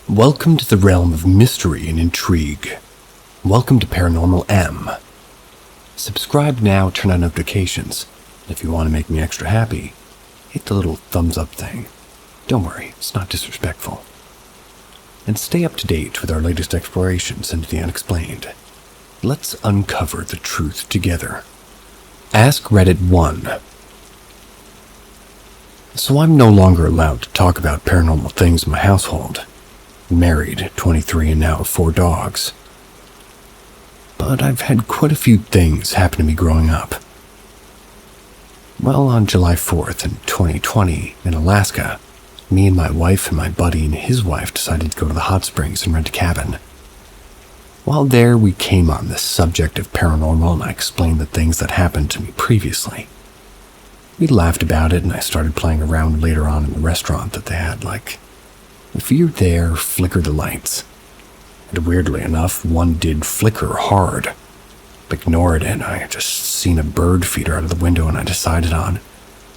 Welcome to the realm of mystery and intrigue. Welcome to Paranormal M. Subscribe now, turn on notifications. If you want to make me extra happy, hit the little thumbs up thing. Don't worry, it's not disrespectful. And stay up to date with our latest explorations into the unexplained. Let's uncover the truth together. AskReddit 1. So I'm no longer allowed to talk about paranormal things in my household. Married, 23, and now have 4 dogs. But I've had quite a few things happen to me growing up. Well, on July 4th in 2020, in Alaska, me and my wife and my buddy and his wife decided to go to the hot springs and rent a cabin. While there, we came on this subject of paranormal, and I explained the things that happened to me previously. We laughed about it, and I started playing around later on in the restaurant that they had, like, if you're there, flicker the lights. And weirdly enough, one did flicker hard. Ignored it, I had just seen a bird feeder out of the window, and I decided on,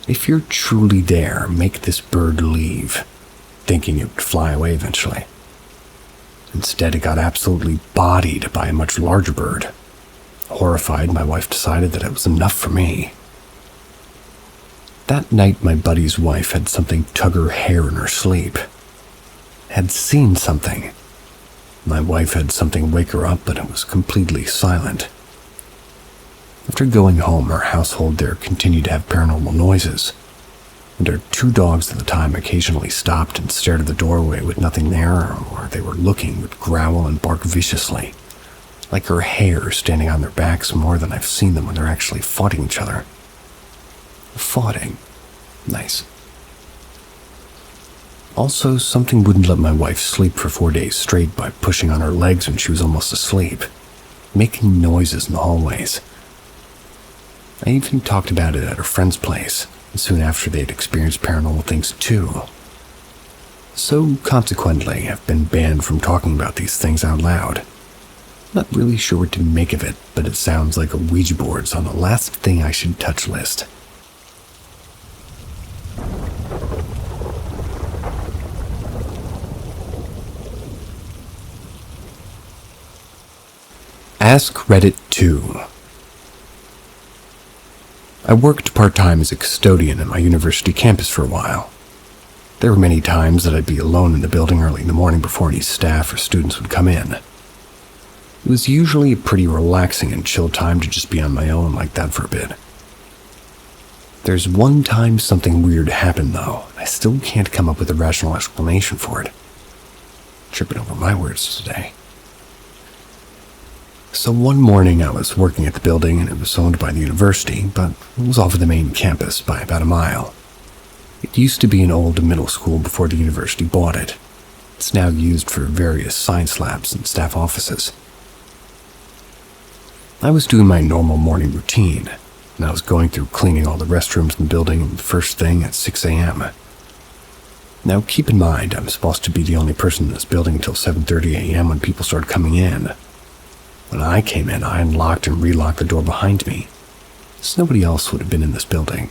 if you're truly there, make this bird leave, thinking it would fly away eventually. Instead, it got absolutely bodied by a much larger bird. Horrified, my wife decided that it was enough for me. That night, my buddy's wife had something tug her hair in her sleep. Had seen something. My wife had something wake her up, but it was completely silent. After going home, our household there continued to have paranormal noises, and our 2 dogs at the time occasionally stopped and stared at the doorway with nothing there, or they were looking would growl and bark viciously, like her hair standing on their backs more than I've seen them when they're actually fighting each other. Fighting. Nice. Also, something wouldn't let my wife sleep for 4 days straight by pushing on her legs when she was almost asleep, making noises in the hallways. I even talked about it at her friend's place, and soon after they'd experienced paranormal things too. So, consequently, I've been banned from talking about these things out loud. Not really sure what to make of it, but it sounds like a Ouija board's on the last thing I should touch list. AskReddit 2. I worked part-time as a custodian at my university campus for a while. There were many times that I'd be alone in the building early in the morning before any staff or students would come in. It was usually a pretty relaxing and chill time to just be on my own like that for a bit. There's one time something weird happened though, and I still can't come up with a rational explanation for it. Tripping over my words today. So one morning I was working at the building, and it was owned by the university, but it was off of the main campus by about a mile. It used to be an old middle school before the university bought it. It's now used for various science labs and staff offices. I was doing my normal morning routine, and I was going through cleaning all the restrooms in the building first thing at 6 a.m. Now keep in mind, I'm supposed to be the only person in this building until 7:30 a.m. when people started coming in. When I came in, I unlocked and relocked the door behind me, so nobody else would have been in this building.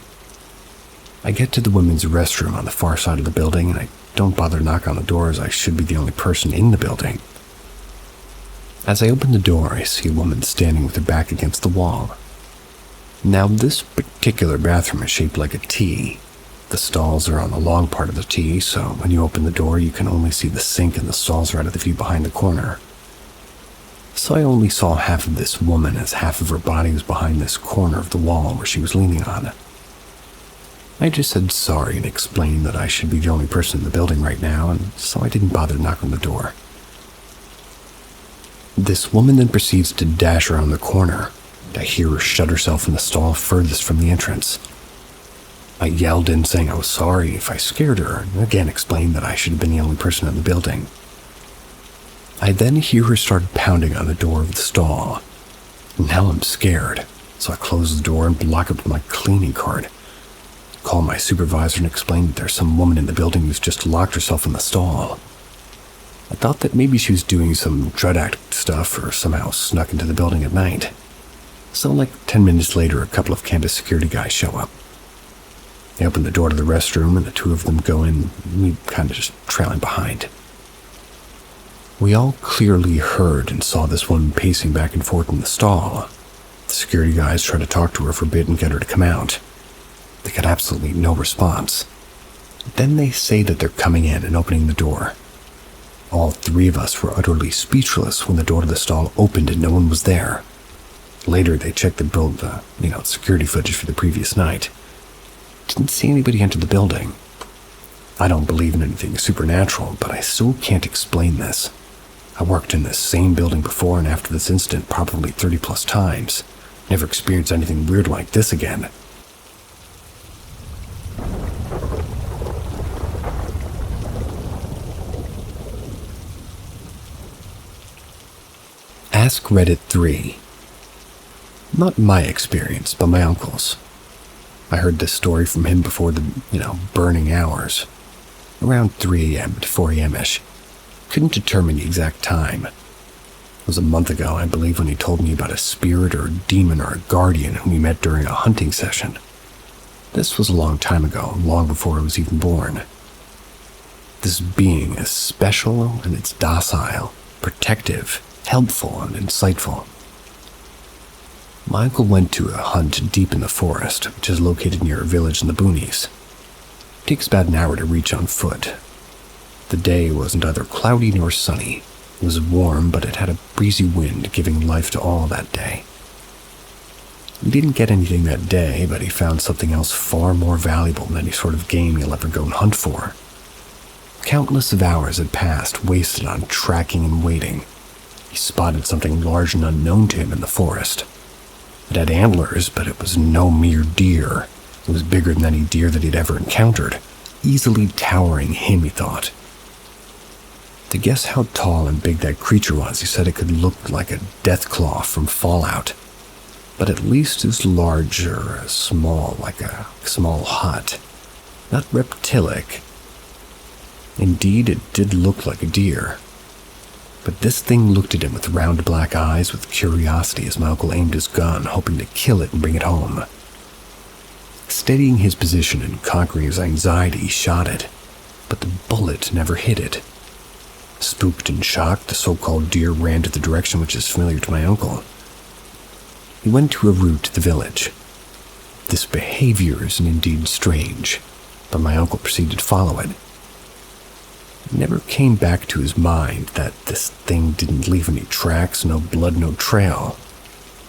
I get to the women's restroom on the far side of the building, and I don't bother to knock on the door as I should be the only person in the building. As I open the door, I see a woman standing with her back against the wall. Now, this particular bathroom is shaped like a T. The stalls are on the long part of the T, so when you open the door, you can only see the sink and the stalls are out of the view behind the corner. So I only saw half of this woman as half of her body was behind this corner of the wall where she was leaning on. I just said sorry and explained that I should be the only person in the building right now, and so I didn't bother to knock on the door. This woman then proceeds to dash around the corner, and I hear her shut herself in the stall furthest from the entrance. I yelled in saying I was sorry if I scared her, and again explained that I should have been the only person in the building. I then hear her start pounding on the door of the stall. Now I'm scared, so I close the door and block it with my cleaning card. Call my supervisor and explain that there's some woman in the building who's just locked herself in the stall. I thought that maybe she was doing some dread act stuff or somehow snuck into the building at night. So like 10 minutes later, a couple of campus security guys show up. They open the door to the restroom and the 2 of them go in, me kind of just trailing behind. We all clearly heard and saw this woman pacing back and forth in the stall. The security guys tried to talk to her for a bit and get her to come out. They got absolutely no response. Then they say that they're coming in and opening the door. All three of us were utterly speechless when the door to the stall opened and no one was there. Later, they checked the security footage for the previous night. Didn't see anybody enter the building. I don't believe in anything supernatural, but I still can't explain this. I worked in this same building before and after this incident probably 30 plus times. Never experienced anything weird like this again. AskReddit 3. Not my experience, but my uncle's. I heard this story from him before the, burning hours. Around 3 a.m. to 4 a.m.-ish. Couldn't determine the exact time. It was a month ago, I believe, when he told me about a spirit or a demon or a guardian whom he met during a hunting session. This was a long time ago, long before I was even born. This being is special and it's docile, protective, helpful, and insightful. My uncle went to a hunt deep in the forest, which is located near a village in the boonies. It takes about an hour to reach on foot. The day wasn't either cloudy nor sunny. It was warm, but it had a breezy wind, giving life to all that day. He didn't get anything that day, but he found something else far more valuable than any sort of game you'll ever go and hunt for. Countless of hours had passed, wasted on tracking and waiting. He spotted something large and unknown to him in the forest. It had antlers, but it was no mere deer. It was bigger than any deer that he'd ever encountered, easily towering him, he thought. To guess how tall and big that creature was, he said it could look like a deathclaw from Fallout, but at least as large or as small, like a small hut. Not reptilic. Indeed, it did look like a deer. But this thing looked at him with round black eyes with curiosity as my uncle aimed his gun, hoping to kill it and bring it home. Steadying his position and conquering his anxiety, he shot it, but the bullet never hit it. Spooked and shocked, the so-called deer ran to the direction which is familiar to my uncle. He went to a route to the village. This behavior is indeed strange, but my uncle proceeded to follow it. It never came back to his mind that this thing didn't leave any tracks, no blood, no trail.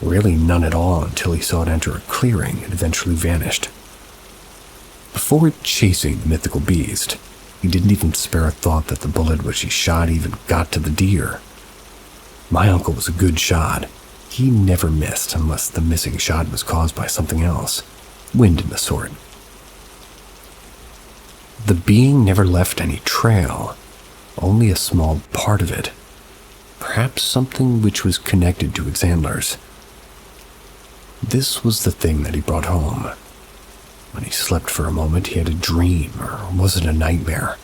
Really none at all until he saw it enter a clearing and eventually vanished. Before chasing the mythical beast, he didn't even spare a thought that the bullet which he shot even got to the deer. My uncle was a good shot. He never missed unless the missing shot was caused by something else, wind and the sort. The being never left any trail, only a small part of it. Perhaps something which was connected to its antlers. This was the thing that he brought home. When he slept for a moment, he had a dream, or was it a nightmare?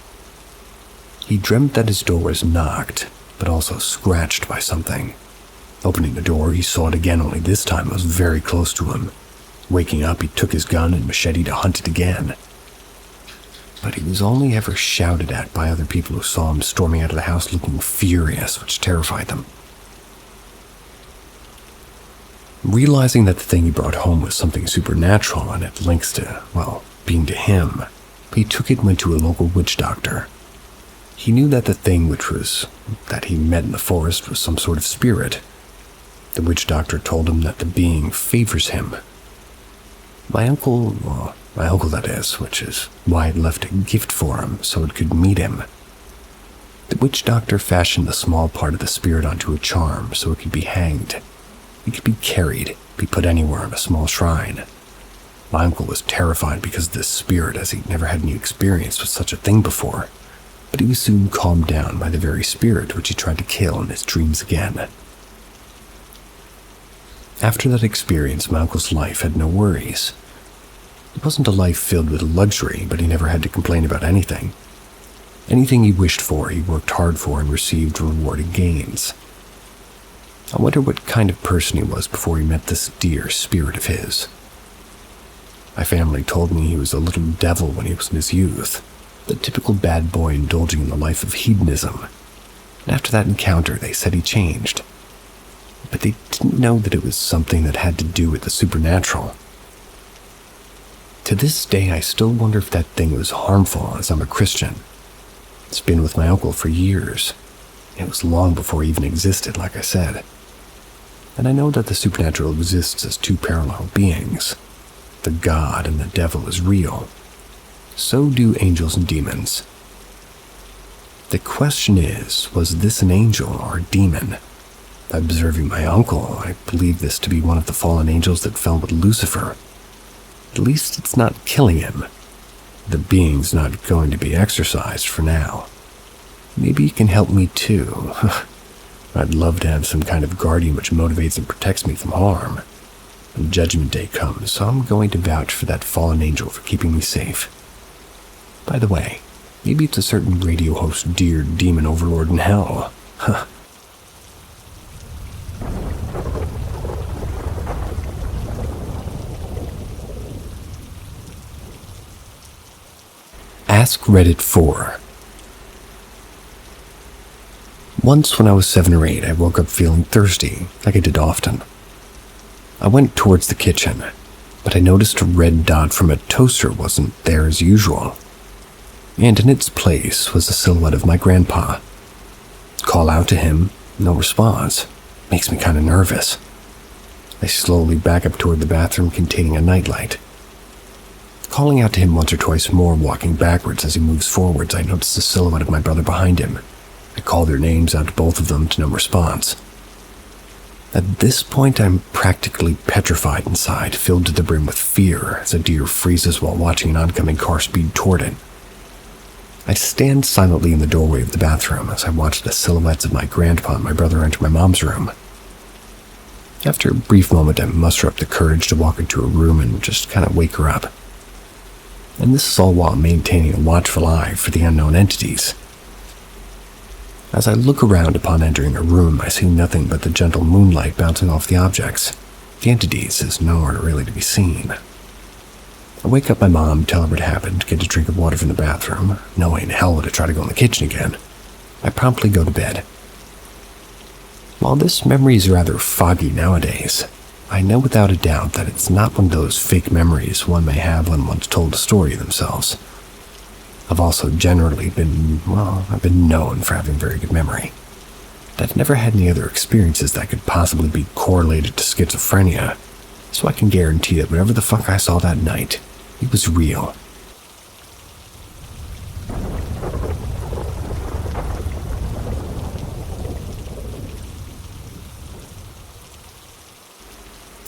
He dreamt that his door was knocked, but also scratched by something. Opening the door, he saw it again, only this time it was very close to him. Waking up, he took his gun and machete to hunt it again. But he was only ever shouted at by other people who saw him storming out of the house looking furious, which terrified them. Realizing that the thing he brought home was something supernatural and it links to, being to him, he took it and went to a local witch doctor. He knew that the thing that he met in the forest was some sort of spirit. The witch doctor told him that the being favors him. My uncle that is, which is why I'd left a gift for him so it could meet him. The witch doctor fashioned the small part of the spirit onto a charm so it could be hanged. It could be carried, be put anywhere in a small shrine. My uncle was terrified because of this spirit, as he'd never had any experience with such a thing before, but he was soon calmed down by the very spirit which he tried to kill in his dreams again. After that experience, my uncle's life had no worries. It wasn't a life filled with luxury, but he never had to complain about anything. Anything he wished for, he worked hard for and received rewarding gains. I wonder what kind of person he was before he met this dear spirit of his. My family told me he was a little devil when he was in his youth, the typical bad boy indulging in the life of hedonism. And after that encounter, they said he changed. But they didn't know that it was something that had to do with the supernatural. To this day, I still wonder if that thing was harmful, as I'm a Christian. It's been with my uncle for years. It was long before he even existed, like I said. And I know that the supernatural exists as two parallel beings. The God and the devil is real. So do angels and demons. The question is, was this an angel or a demon? Observing my uncle, I believe this to be one of the fallen angels that fell with Lucifer. At least it's not killing him. The being's not going to be exorcised for now. Maybe it can help me too. I'd love to have some kind of guardian which motivates and protects me from harm. When Judgment Day comes, so I'm going to vouch for that fallen angel for keeping me safe. By the way, maybe it's a certain radio host dear demon overlord in hell. Huh. AskReddit 4. Once when I was 7 or 8, I woke up feeling thirsty, like I did often. I went towards the kitchen, but I noticed a red dot from a toaster wasn't there as usual. And in its place was the silhouette of my grandpa. Call out to him, no response. Makes me kind of nervous. I slowly back up toward the bathroom containing a nightlight. Calling out to him once or twice more, walking backwards as he moves forwards, I notice the silhouette of my brother behind him. I call their names out to both of them to no response. At this point, I'm practically petrified inside, filled to the brim with fear as a deer freezes while watching an oncoming car speed toward it. I stand silently in the doorway of the bathroom as I watch the silhouettes of my grandpa and my brother enter my mom's room. After a brief moment, I muster up the courage to walk into her room and just kind of wake her up. And this is all while maintaining a watchful eye for the unknown entities. As I look around upon entering her room, I see nothing but the gentle moonlight bouncing off the objects. The entities is nowhere really to be seen. I wake up my mom, tell her what happened, get a drink of water from the bathroom, knowing hell to try to go in the kitchen again. I promptly go to bed. While this memory is rather foggy nowadays, I know without a doubt that it's not one of those fake memories one may have when one's told a story themselves. I've also generally I've been known for having very good memory. But I've never had any other experiences that could possibly be correlated to schizophrenia, so I can guarantee that whatever the fuck I saw that night, it was real.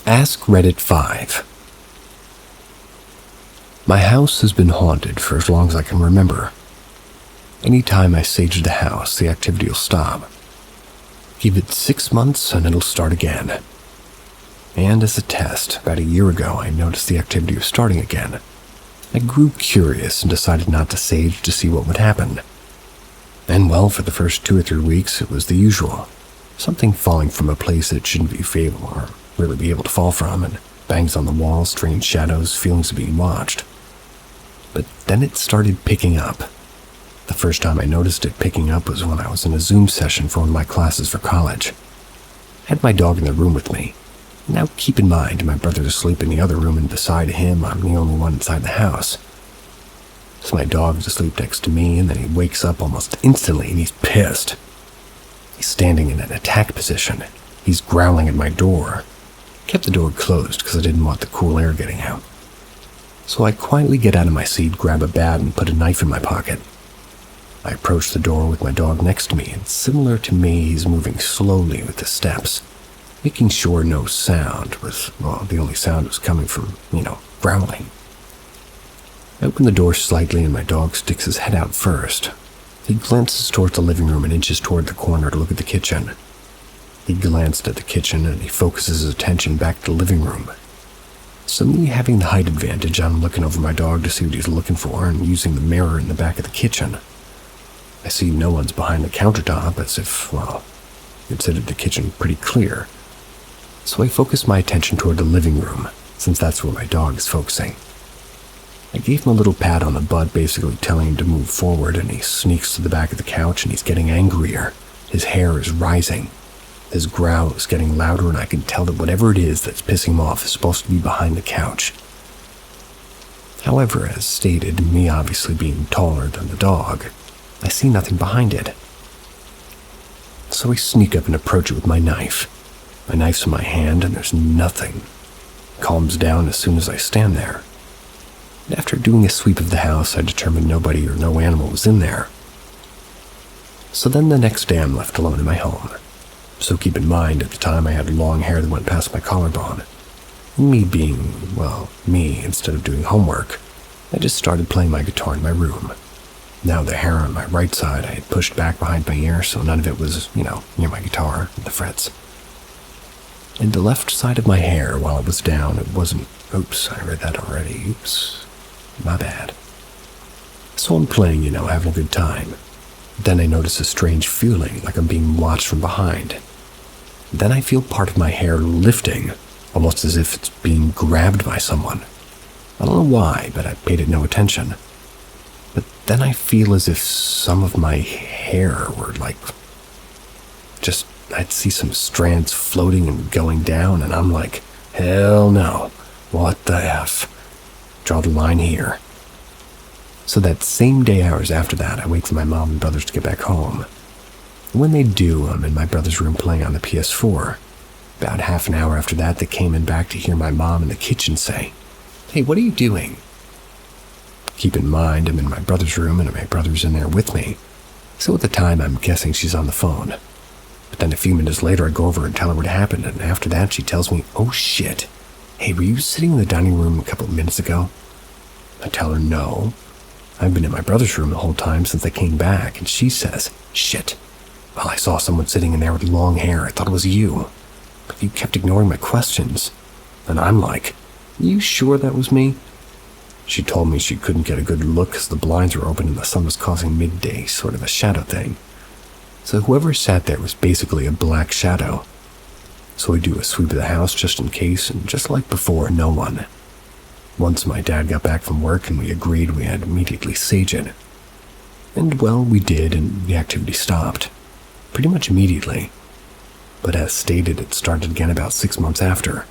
AskReddit 5. My house has been haunted for as long as I can remember. Anytime I sage the house, the activity will stop. Give it 6 months and it'll start again. And as a test, about a year ago, I noticed the activity was starting again. I grew curious and decided not to sage to see what would happen. And well, for the first 2 or 3 weeks, it was the usual. Something falling from a place that it shouldn't be favorable or really be able to fall from, and bangs on the walls, strange shadows, feelings of being watched. But then it started picking up. The first time I noticed it picking up was when I was in a Zoom session for one of my classes for college. I had my dog in the room with me. Now keep in mind, my brother's asleep in the other room, and beside him, I'm the only one inside the house. So my dog's asleep next to me, and then he wakes up almost instantly, and he's pissed. He's standing in an attack position. He's growling at my door. I kept the door closed because I didn't want the cool air getting out. So I quietly get out of my seat, grab a bat, and put a knife in my pocket. I approach the door with my dog next to me, and similar to me, he's moving slowly with the steps, making sure no sound the only sound was coming from, growling. I open the door slightly, and my dog sticks his head out first. He glances towards the living room and inches toward the corner to look at the kitchen. He glanced at the kitchen, and he focuses his attention back to the living room. So me having the height advantage, I'm looking over my dog to see what he's looking for and using the mirror in the back of the kitchen. I see no one's behind the countertop, as if, considered the kitchen pretty clear. So I focus my attention toward the living room, since that's where my dog is focusing. I gave him a little pat on the butt, basically telling him to move forward, and he sneaks to the back of the couch and he's getting angrier. His hair is rising. His growl is getting louder, and I can tell that whatever it is that's pissing him off is supposed to be behind the couch. However, as stated, me obviously being taller than the dog, I see nothing behind it. So I sneak up and approach it with my knife. My knife's in my hand, and there's nothing. It calms down as soon as I stand there. And after doing a sweep of the house, I determined nobody or no animal was in there. So then the next day I'm left alone in my home. So keep in mind, at the time I had long hair that went past my collarbone. Me being, well, me, instead of doing homework, I just started playing my guitar in my room. Now the hair on my right side I had pushed back behind my ear, so none of it was, near my guitar and the frets. And the left side of my hair, while it was down, it wasn't, oops, I read that already, oops, my bad. So I'm playing, having a good time. Then I notice a strange feeling, like I'm being watched from behind. Then I feel part of my hair lifting, almost as if it's being grabbed by someone. I don't know why, but I paid it no attention. But then I feel as if some of my hair were I'd see some strands floating and going down, and I'm like, hell no, what the F? Draw the line here. So that same day, hours after that, I wait for my mom and brothers to get back home. And when they do, I'm in my brother's room playing on the PS4. About half an hour after that, they came in back to hear my mom in the kitchen say, "Hey, what are you doing?" Keep in mind, I'm in my brother's room and my brother's in there with me. So at the time, I'm guessing she's on the phone. But then a few minutes later, I go over and tell her what happened, and after that, she tells me, "Oh shit, hey, were you sitting in the dining room a couple of minutes ago?" I tell her no. I've been in my brother's room the whole time since I came back, and she says, "Shit, well, I saw someone sitting in there with long hair. I thought it was you. But you kept ignoring my questions." And I'm like, "You sure that was me?" She told me she couldn't get a good look because the blinds were open and the sun was causing midday, sort of a shadow thing. So whoever sat there was basically a black shadow. So I do a sweep of the house just in case, and just like before, no one. Once my dad got back from work and we agreed we had immediately sage it. And well, we did, and the activity stopped. Pretty much immediately. But as stated, it started again about 6 months after.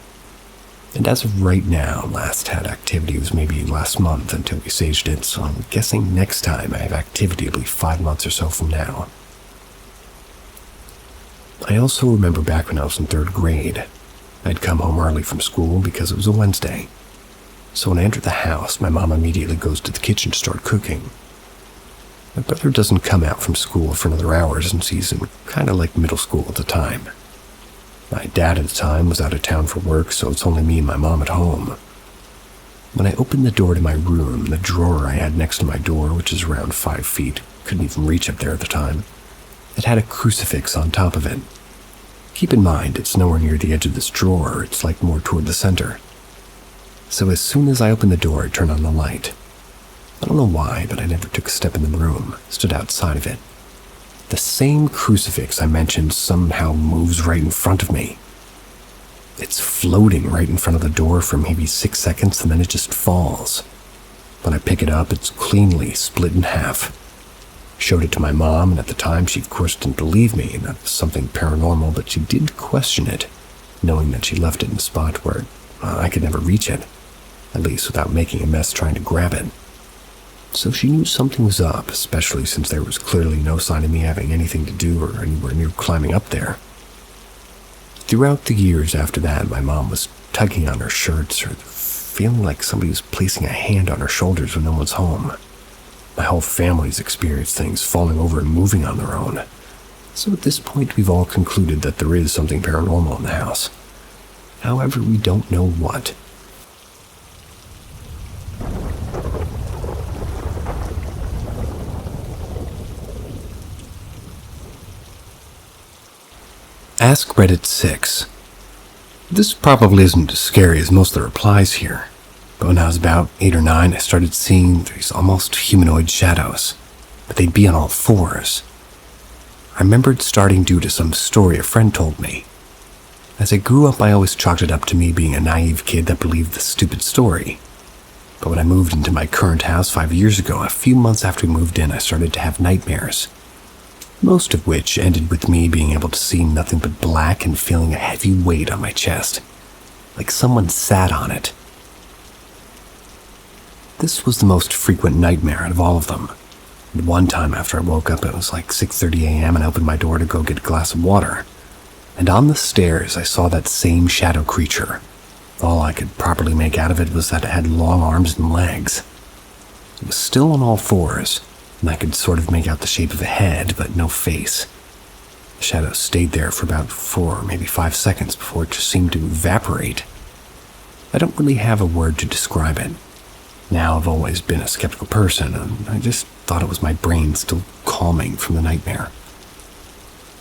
And as of right now, last had activity was maybe last month until we saged it, so I'm guessing next time I have activity will be 5 months or so from now. I also remember back when I was in 3rd grade. I'd come home early from school because it was a Wednesday. So when I enter the house, my mom immediately goes to the kitchen to start cooking. My brother doesn't come out from school for another hour since he's in kind of like middle school at the time. My dad at the time was out of town for work, so it's only me and my mom at home. When I opened the door to my room, the drawer I had next to my door, which is around 5 feet, couldn't even reach up there at the time, it had a crucifix on top of it. Keep in mind, it's nowhere near the edge of this drawer, it's like more toward the center. So as soon as I opened the door, I turned on the light. I don't know why, but I never took a step in the room, stood outside of it. The same crucifix I mentioned somehow moves right in front of me. It's floating right in front of the door for maybe 6 seconds, and then it just falls. When I pick it up, it's cleanly split in half. Showed it to my mom, and at the time she of course didn't believe me, and that was something paranormal, but she did question it, knowing that she left it in a spot where I could never reach it, at least without making a mess trying to grab it. So she knew something was up, especially since there was clearly no sign of me having anything to do or anywhere near climbing up there. Throughout the years after that, my mom was tugging on her shirts or feeling like somebody was placing a hand on her shoulders when no one's home. My whole family's experienced things falling over and moving on their own. So at this point, we've all concluded that there is something paranormal in the house. However, we don't know what. AskReddit 6. This probably isn't as scary as most of the replies here, but when I was about 8 or 9, I started seeing these almost humanoid shadows, but they'd be on all fours. I remembered starting due to some story a friend told me. As I grew up, I always chalked it up to me being a naive kid that believed the stupid story. But when I moved into my current house 5 years ago, a few months after we moved in, I started to have nightmares. most of which ended with me being able to see nothing but black and feeling a heavy weight on my chest, like someone sat on it. This was the most frequent nightmare out of all of them. And one time after I woke up, it was like 6:30 a.m. and I opened my door to go get a glass of water. And on the stairs, I saw that same shadow creature. All I could properly make out of it was that it had long arms and legs. It was still on all fours, and I could sort of make out the shape of a head, but no face. The shadow stayed there for about 4, maybe 5 seconds before it just seemed to evaporate. I don't really have a word to describe it. Now I've always been a skeptical person, and I just thought it was my brain still calming from the nightmare.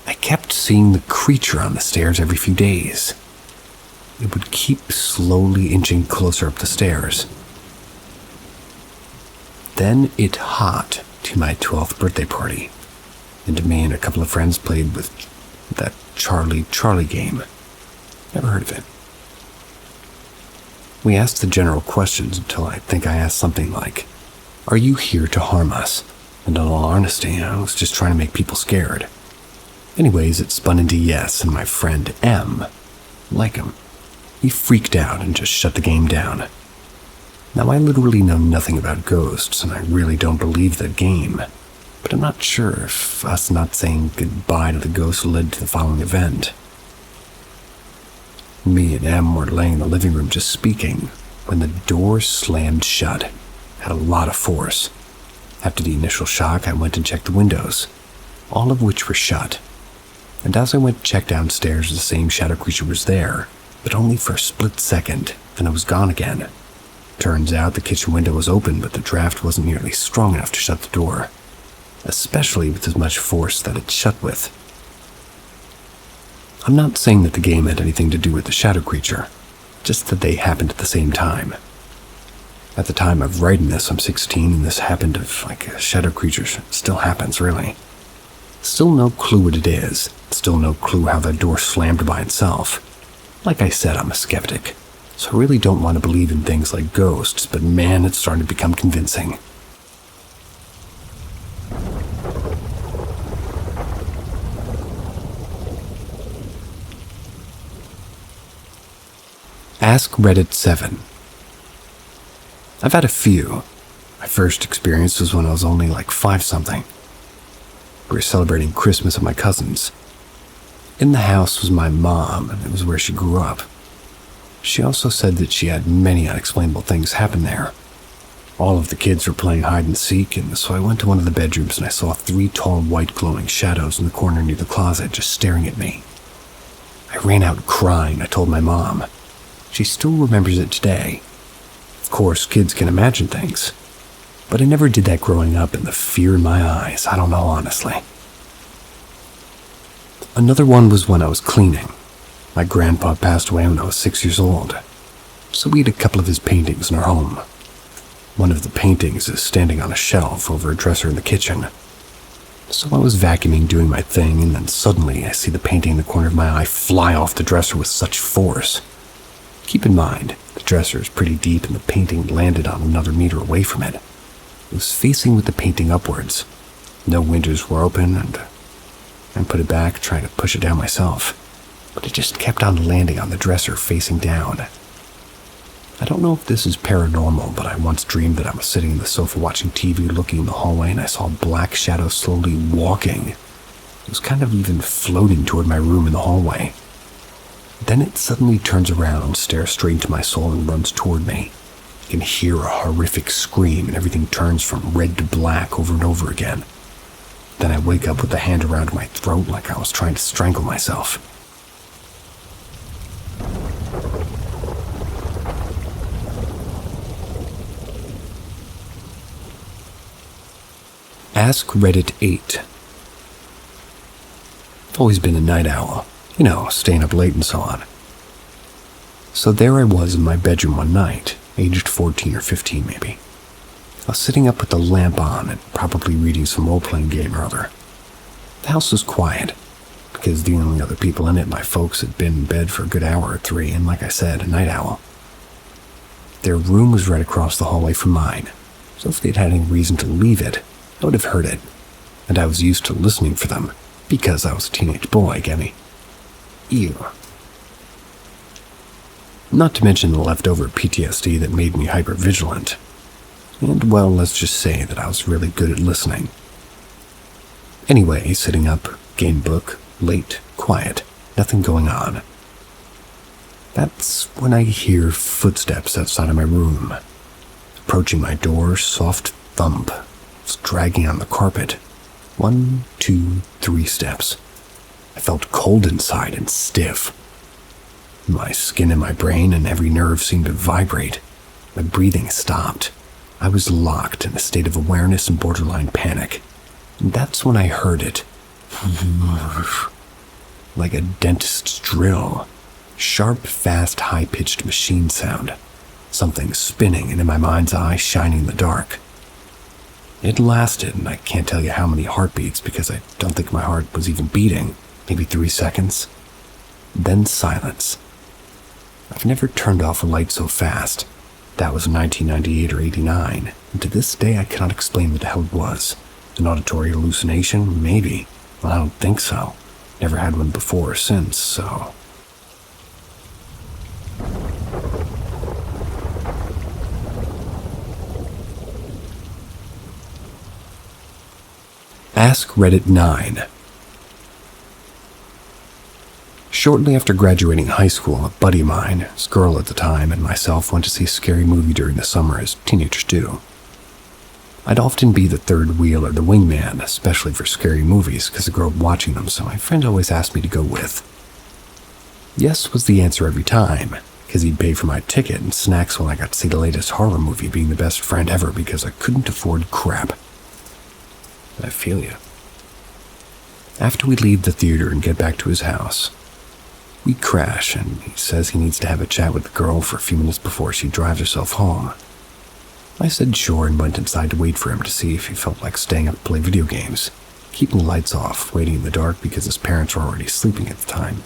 I kept seeing the creature on the stairs every few days. It would keep slowly inching closer up the stairs. Then it hopped to my 12th birthday party, and me and a couple of friends played with that Charlie game. Never heard of it. We asked the general questions until I think I asked something like, "Are you here to harm us?" And in all honesty, I was just trying to make people scared. Anyways, it spun into yes, and my friend M, like him, he freaked out and just shut the game down. Now, I literally know nothing about ghosts, and I really don't believe that game, but I'm not sure if us not saying goodbye to the ghost led to the following event. Me and M were laying in the living room just speaking when the door slammed shut, had a lot of force. After the initial shock, I went and checked the windows, all of which were shut. And as I went to check downstairs, the same shadow creature was there, but only for a split second, then it was gone again. Turns out the kitchen window was open, but the draft wasn't nearly strong enough to shut the door, especially with as much force that it shut with. I'm not saying that the game had anything to do with the shadow creature, just that they happened at the same time. At the time of writing this, I'm 16, and this happened of like a shadow creature still happens, really. Still no clue what it is, still no clue how that door slammed by itself. Like I said, I'm a skeptic, so I really don't want to believe in things like ghosts, but man, it's starting to become convincing. AskReddit 7. I've had a few. My first experience was when I was only like 5-something. We were celebrating Christmas at my cousin's. In the house was my mom, and it was where she grew up. She also said that she had many unexplainable things happen there. All of the kids were playing hide and seek, and so I went to one of the bedrooms and I saw 3 tall white glowing shadows in the corner near the closet just staring at me. I ran out crying. I told my mom. She still remembers it today. Of course, kids can imagine things, but I never did that growing up, and the fear in my eyes, I don't know honestly. Another one was when I was cleaning. My grandpa passed away when I was 6 years old, so we had a couple of his paintings in our home. One of the paintings is standing on a shelf over a dresser in the kitchen. So I was vacuuming, doing my thing, and then suddenly I see the painting in the corner of my eye fly off the dresser with such force. Keep in mind, the dresser is pretty deep and the painting landed on another meter away from it. It was facing with the painting upwards. No windows were open, and I put it back, trying to push it down myself. But it just kept on landing on the dresser facing down. I don't know if this is paranormal, but I once dreamed that I was sitting on the sofa watching TV, looking in the hallway, and I saw a black shadow slowly walking. It was kind of even floating toward my room in the hallway. Then it suddenly turns around, stares straight into my soul, and runs toward me. I can hear a horrific scream, and everything turns from red to black over and over again. Then I wake up with a hand around my throat like I was trying to strangle myself. AskReddit 8. I've always been a night owl. You know, staying up late and so on. So there I was in my bedroom one night, aged 14 or 15 maybe. I was sitting up with the lamp on and probably reading some role-playing game or other. The house was quiet, because the only other people in it, my folks, had been in bed for a good hour or 3, and like I said, a night owl. Their room was right across the hallway from mine, so if they'd had any reason to leave it, I would have heard it. and I was used to listening for them because I was a teenage boy, get me? Ew. Not to mention the leftover PTSD that made me hyper-vigilant. And, well, let's just say that I was really good at listening. Anyway, sitting up, game book, late, quiet, nothing going on. That's when I hear footsteps outside of my room. Approaching my door, soft thump. It's dragging on the carpet. 1, 2, 3 steps. I felt cold inside and stiff. My skin and my brain and every nerve seemed to vibrate. My breathing stopped. I was locked in a state of awareness and borderline panic. And that's when I heard it. Like a dentist's drill. Sharp, fast, high-pitched machine sound. Something spinning and in my mind's eye shining in the dark. It lasted, and I can't tell you how many heartbeats because I don't think my heart was even beating. Maybe 3 seconds. Then silence. I've never turned off a light so fast. That was in 1998 or 89, and to this day I cannot explain what the hell it was. An auditory hallucination? Maybe. Well, I don't think so. Never had one before or since, so... AskReddit 9. Shortly after graduating high school, a buddy of mine, his girl at the time, and myself went to see a scary movie during the summer as teenagers do. I'd often be the third wheel or the wingman, especially for scary movies, because I grew up watching them, so my friend always asked me to go with. Yes was the answer every time, because he'd pay for my ticket and snacks when I got to see the latest horror movie, being the best friend ever because I couldn't afford crap. I feel you. After we leave the theater and get back to his house, we crash, and he says he needs to have a chat with the girl for a few minutes before she drives herself home. I said sure and went inside to wait for him to see if he felt like staying up to play video games, keeping the lights off, waiting in the dark because his parents were already sleeping at the time.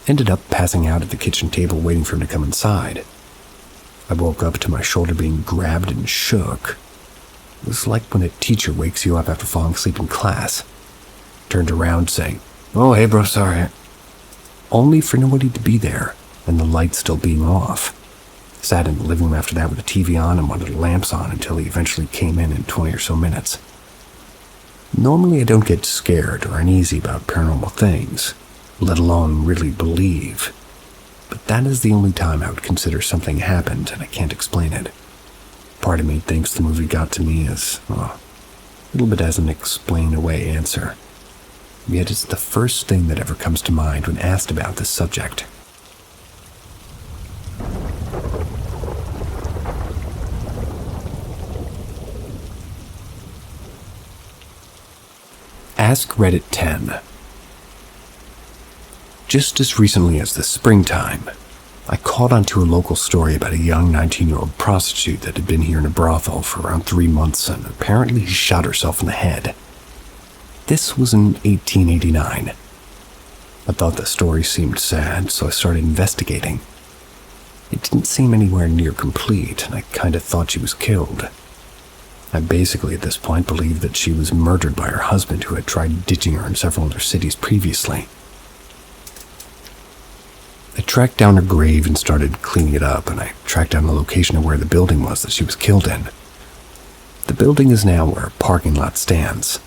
Ended up passing out at the kitchen table waiting for him to come inside. I woke up to my shoulder being grabbed and shook. It was like when a teacher wakes you up after falling asleep in class. Turned around saying, "Oh, hey bro, sorry." Only for nobody to be there, and the lights still being off. Sat in the living room after that with the TV on and one of the lamps on until he eventually came in 20 or so minutes. Normally I don't get scared or uneasy about paranormal things, let alone really believe. But that is the only time I would consider something happened and I can't explain it. Part of me thinks the movie got to me as, a little bit as an explain-away answer. Yet it's the first thing that ever comes to mind when asked about this subject. AskReddit 10. Just as recently as the springtime, I caught onto a local story about a young 19-year-old prostitute that had been here in a brothel for around 3 months and apparently shot herself in the head. This was in 1889. I thought the story seemed sad, so I started investigating. It didn't seem anywhere near complete, and I kind of thought she was killed. I basically at this point believed that she was murdered by her husband who had tried ditching her in several other cities previously. I tracked down her grave and started cleaning it up, and I tracked down the location of where the building was that she was killed in. The building is now where a parking lot stands.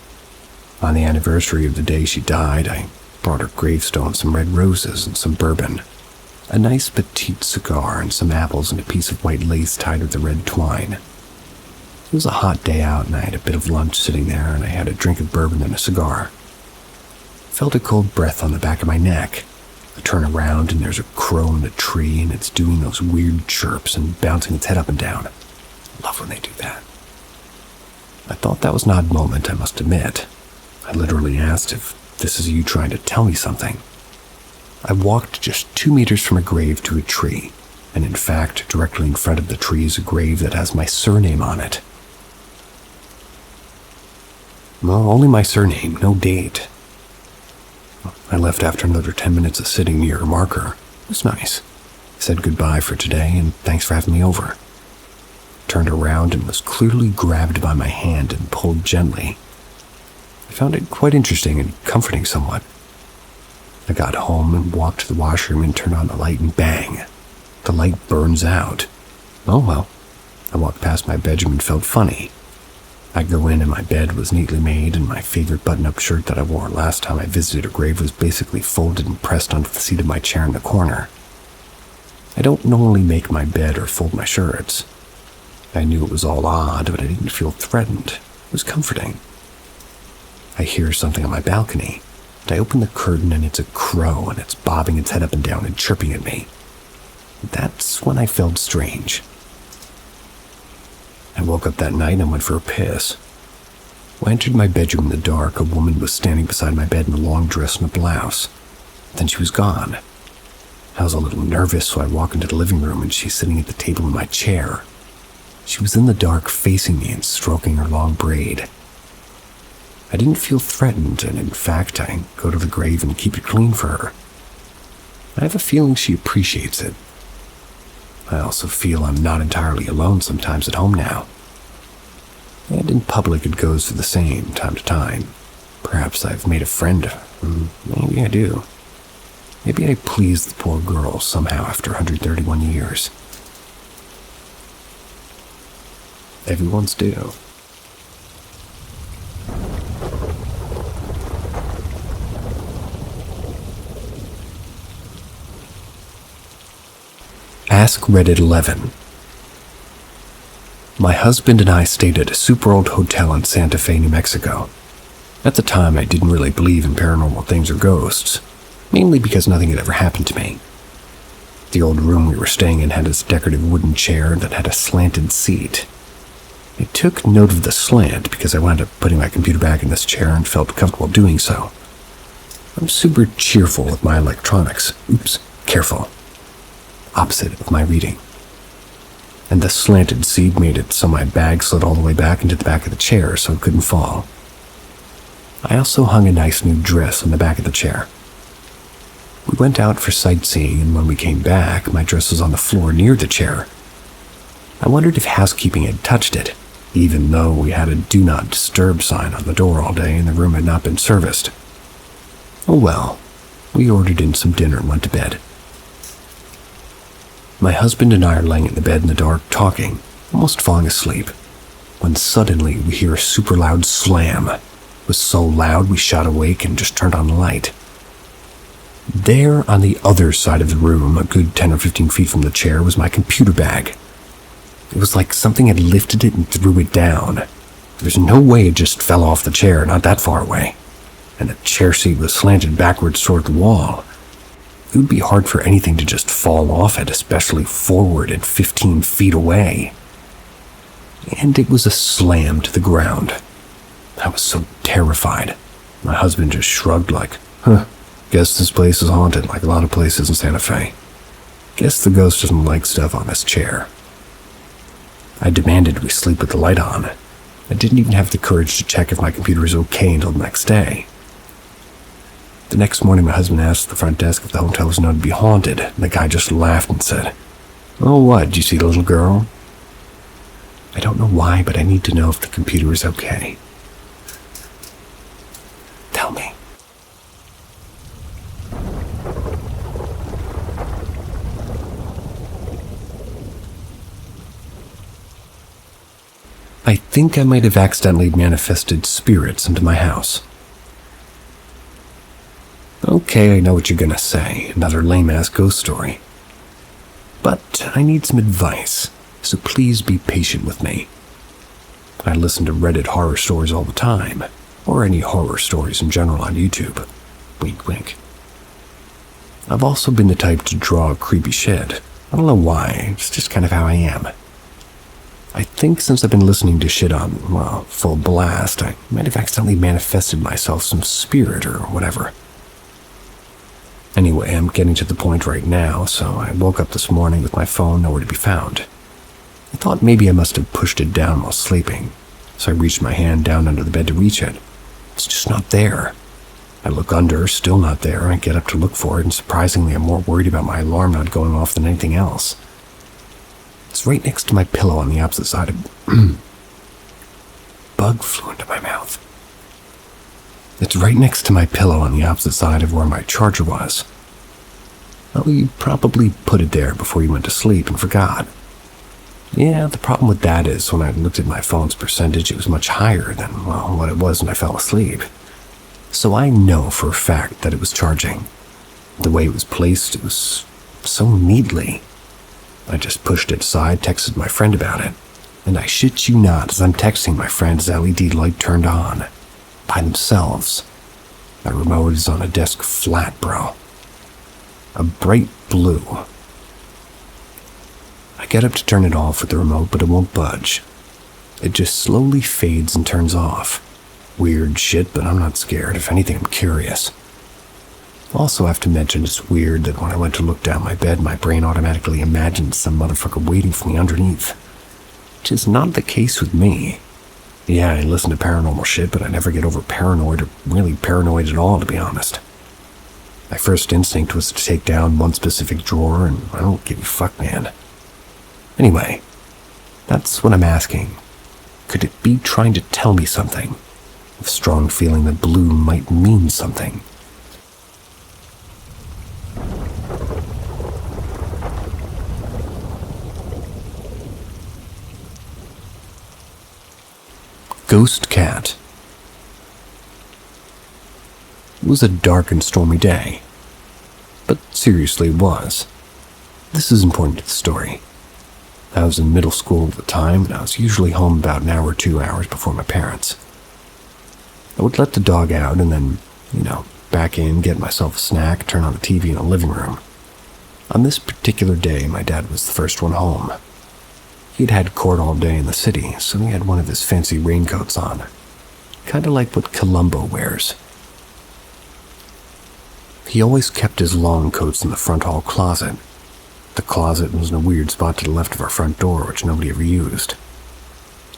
On the anniversary of the day she died, I brought her gravestone some red roses and some bourbon, a nice petite cigar and some apples and a piece of white lace tied with the red twine. It was a hot day out and I had a bit of lunch sitting there and I had a drink of bourbon and a cigar. Felt a cold breath on the back of my neck. I turn around and there's a crow in a tree and it's doing those weird chirps and bouncing its head up and down. I love when they do that. I thought that was an odd moment, I must admit. I literally asked if this is you trying to tell me something. I walked just 2 meters from a grave to a tree, and in fact, directly in front of the tree is a grave that has my surname on it. Well, only my surname, no date. I left after another 10 minutes of sitting near her marker. It was nice. Said goodbye for today and thanks for having me over. Turned around and was clearly grabbed by my hand and pulled gently. I found it quite interesting and comforting somewhat. I got home and walked to the washroom and turned on the light, and bang, the light burns out. Oh well. I walked past my bedroom and felt funny. I go in and my bed was neatly made, and my favorite button-up shirt that I wore last time I visited her grave was basically folded and pressed onto the seat of my chair in the corner. I don't normally make my bed or fold my shirts. I knew it was all odd, but I didn't feel threatened. It was comforting. I hear something on my balcony. I open the curtain and it's a crow, and it's bobbing its head up and down and chirping at me. That's when I felt strange. I woke up that night and went for a piss. When I entered my bedroom in the dark, a woman was standing beside my bed in a long dress and a blouse. Then she was gone. I was a little nervous, so I walk into the living room and she's sitting at the table in my chair. She was in the dark facing me and stroking her long braid. I didn't feel threatened, and in fact, I go to the grave and keep it clean for her. I have a feeling she appreciates it. I also feel I'm not entirely alone sometimes at home now. And in public it goes for the same time to time. Perhaps I've made a friend. Maybe I do. Maybe I pleased the poor girl somehow after 131 years. Everyone's do. AskReddit 11. My husband and I stayed at a super old hotel in Santa Fe, New Mexico. At the time, I didn't really believe in paranormal things or ghosts, mainly because nothing had ever happened to me. The old room we were staying in had this decorative wooden chair that had a slanted seat. I took note of the slant because I wound up putting my computer back in this chair and felt comfortable doing so. I'm super cheerful with my electronics. Careful. Opposite of my reading. And the slanted seat made it so my bag slid all the way back into the back of the chair so it couldn't fall. I also hung a nice new dress on the back of the chair. We went out for sightseeing, and when we came back, my dress was on the floor near the chair. I wondered if housekeeping had touched it, even though we had a do not disturb sign on the door all day and the room had not been serviced. Oh well, we ordered in some dinner and went to bed. My husband and I are laying in the bed in the dark talking, almost falling asleep, when suddenly we hear a super loud slam. It was so loud we shot awake and just turned on the light. There on the other side of the room, a good 10 or 15 feet from the chair, was my computer bag. It was like something had lifted it and threw it down. There's no way it just fell off the chair, not that far away. And the chair seat was slanted backwards toward the wall. It would be hard for anything to just fall off it, especially forward and 15 feet away. And it was a slam to the ground. I was so terrified. My husband just shrugged like, guess this place is haunted like a lot of places in Santa Fe. Guess the ghost doesn't like stuff on this chair. I demanded we sleep with the light on. I didn't even have the courage to check if my computer was okay until the next day. The next morning, my husband asked the front desk if the hotel was known to be haunted, and the guy just laughed and said, "Oh, what, did you see the little girl?" I don't know why, but I need to know if the computer is okay. Tell me. I think I might have accidentally manifested spirits into my house. Okay, I know what you're gonna say, another lame-ass ghost story. But I need some advice, so please be patient with me. I listen to Reddit horror stories all the time, or any horror stories in general on YouTube. Wink, wink. I've also been the type to draw creepy shit. I don't know why, it's just kind of how I am. I think since I've been listening to shit on, full blast, I might have accidentally manifested myself some spirit or whatever. Anyway, I'm getting to the point right now, so I woke up this morning with my phone nowhere to be found. I thought maybe I must have pushed it down while sleeping, so I reached my hand down under the bed to reach it. It's just not there. I look under, still not there, and I get up to look for it, and surprisingly I'm more worried about my alarm not going off than anything else. It's right next to my pillow on the opposite side of... Bug flew into my mouth. It's right next to my pillow on the opposite side of where my charger was. Well, you probably put it there before you went to sleep and forgot. Yeah, the problem with that is when I looked at my phone's percentage, it was much higher than, well, what it was when I fell asleep. So I know for a fact that it was charging. The way it was placed, it was so neatly. I just pushed it aside, texted my friend about it, and I shit you not, as I'm texting my friend's LED light turned on. By themselves. My remote is on a desk flat, bro. A bright blue. I get up to turn it off with the remote, but it won't budge. It just slowly fades and turns off. Weird shit, but I'm not scared. If anything, I'm curious. Also, I have to mention it's weird that when I went to look down my bed, my brain automatically imagined some motherfucker waiting for me underneath. Which is not the case with me. Yeah, I listen to paranormal shit, but I never get over paranoid or really paranoid at all, to be honest. My first instinct was to take down one specific drawer, and I don't give a fuck, man. Anyway, that's what I'm asking. Could it be trying to tell me something? A strong feeling that blue might mean something. Ghost cat. It was a dark and stormy day. But seriously, it was. This is important to the story. I was in middle school at the time, and I was usually home about an hour or 2 hours before my parents. I would let the dog out and then, back in, get myself a snack, turn on the TV in the living room. On this particular day, my dad was the first one home. He'd had court all day in the city, so he had one of his fancy raincoats on. Kinda like what Columbo wears. He always kept his long coats in the front hall closet. The closet was in a weird spot to the left of our front door, which nobody ever used.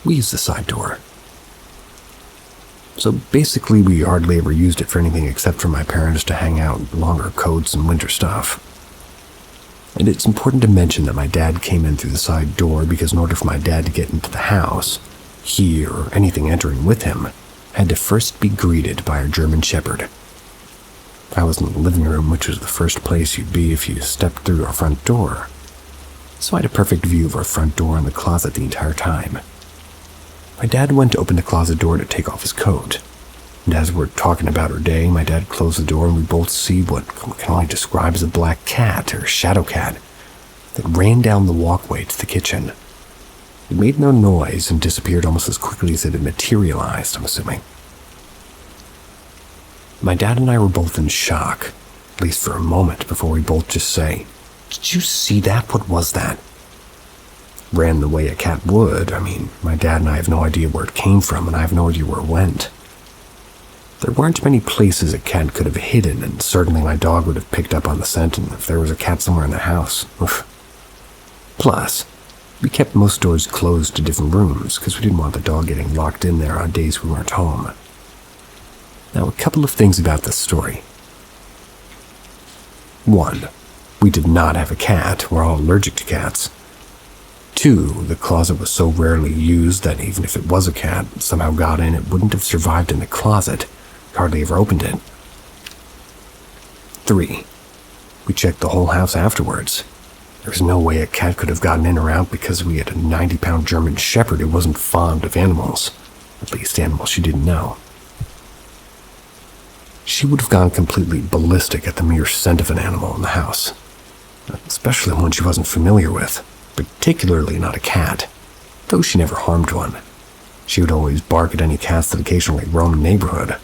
We used the side door. So basically, we hardly ever used it for anything except for my parents to hang out longer coats and winter stuff. And it's important to mention that my dad came in through the side door because in order for my dad to get into the house, he, or anything entering with him, had to first be greeted by our German Shepherd. I was in the living room, which was the first place you'd be if you stepped through our front door. So I had a perfect view of our front door and the closet the entire time. My dad went to open the closet door to take off his coat. And as we're talking about our day, my dad closed the door and we both see what we can only describe as a black cat, or shadow cat, that ran down the walkway to the kitchen. It made no noise and disappeared almost as quickly as it had materialized, I'm assuming. My dad and I were both in shock, at least for a moment, before we both just say, "Did you see that? What was that?" Ran the way a cat would. I mean, my dad and I have no idea where it came from, and I have no idea where it went. There weren't many places a cat could have hidden, and certainly my dog would have picked up on the scent if there was a cat somewhere in the house. Oof. Plus, we kept most doors closed to different rooms because we didn't want the dog getting locked in there on days we weren't home. Now, a couple of things about this story. 1, we did not have a cat. We're all allergic to cats. 2, the closet was so rarely used that even if it was a cat somehow got in, it wouldn't have survived in the closet. Hardly ever opened it. 3, we checked the whole house afterwards. There was no way a cat could have gotten in or out because we had a 90-pound German Shepherd who wasn't fond of animals. At least animals she didn't know. She would have gone completely ballistic at the mere scent of an animal in the house. Especially one she wasn't familiar with. Particularly not a cat, though she never harmed one. She would always bark at any cats that occasionally roamed the neighborhood.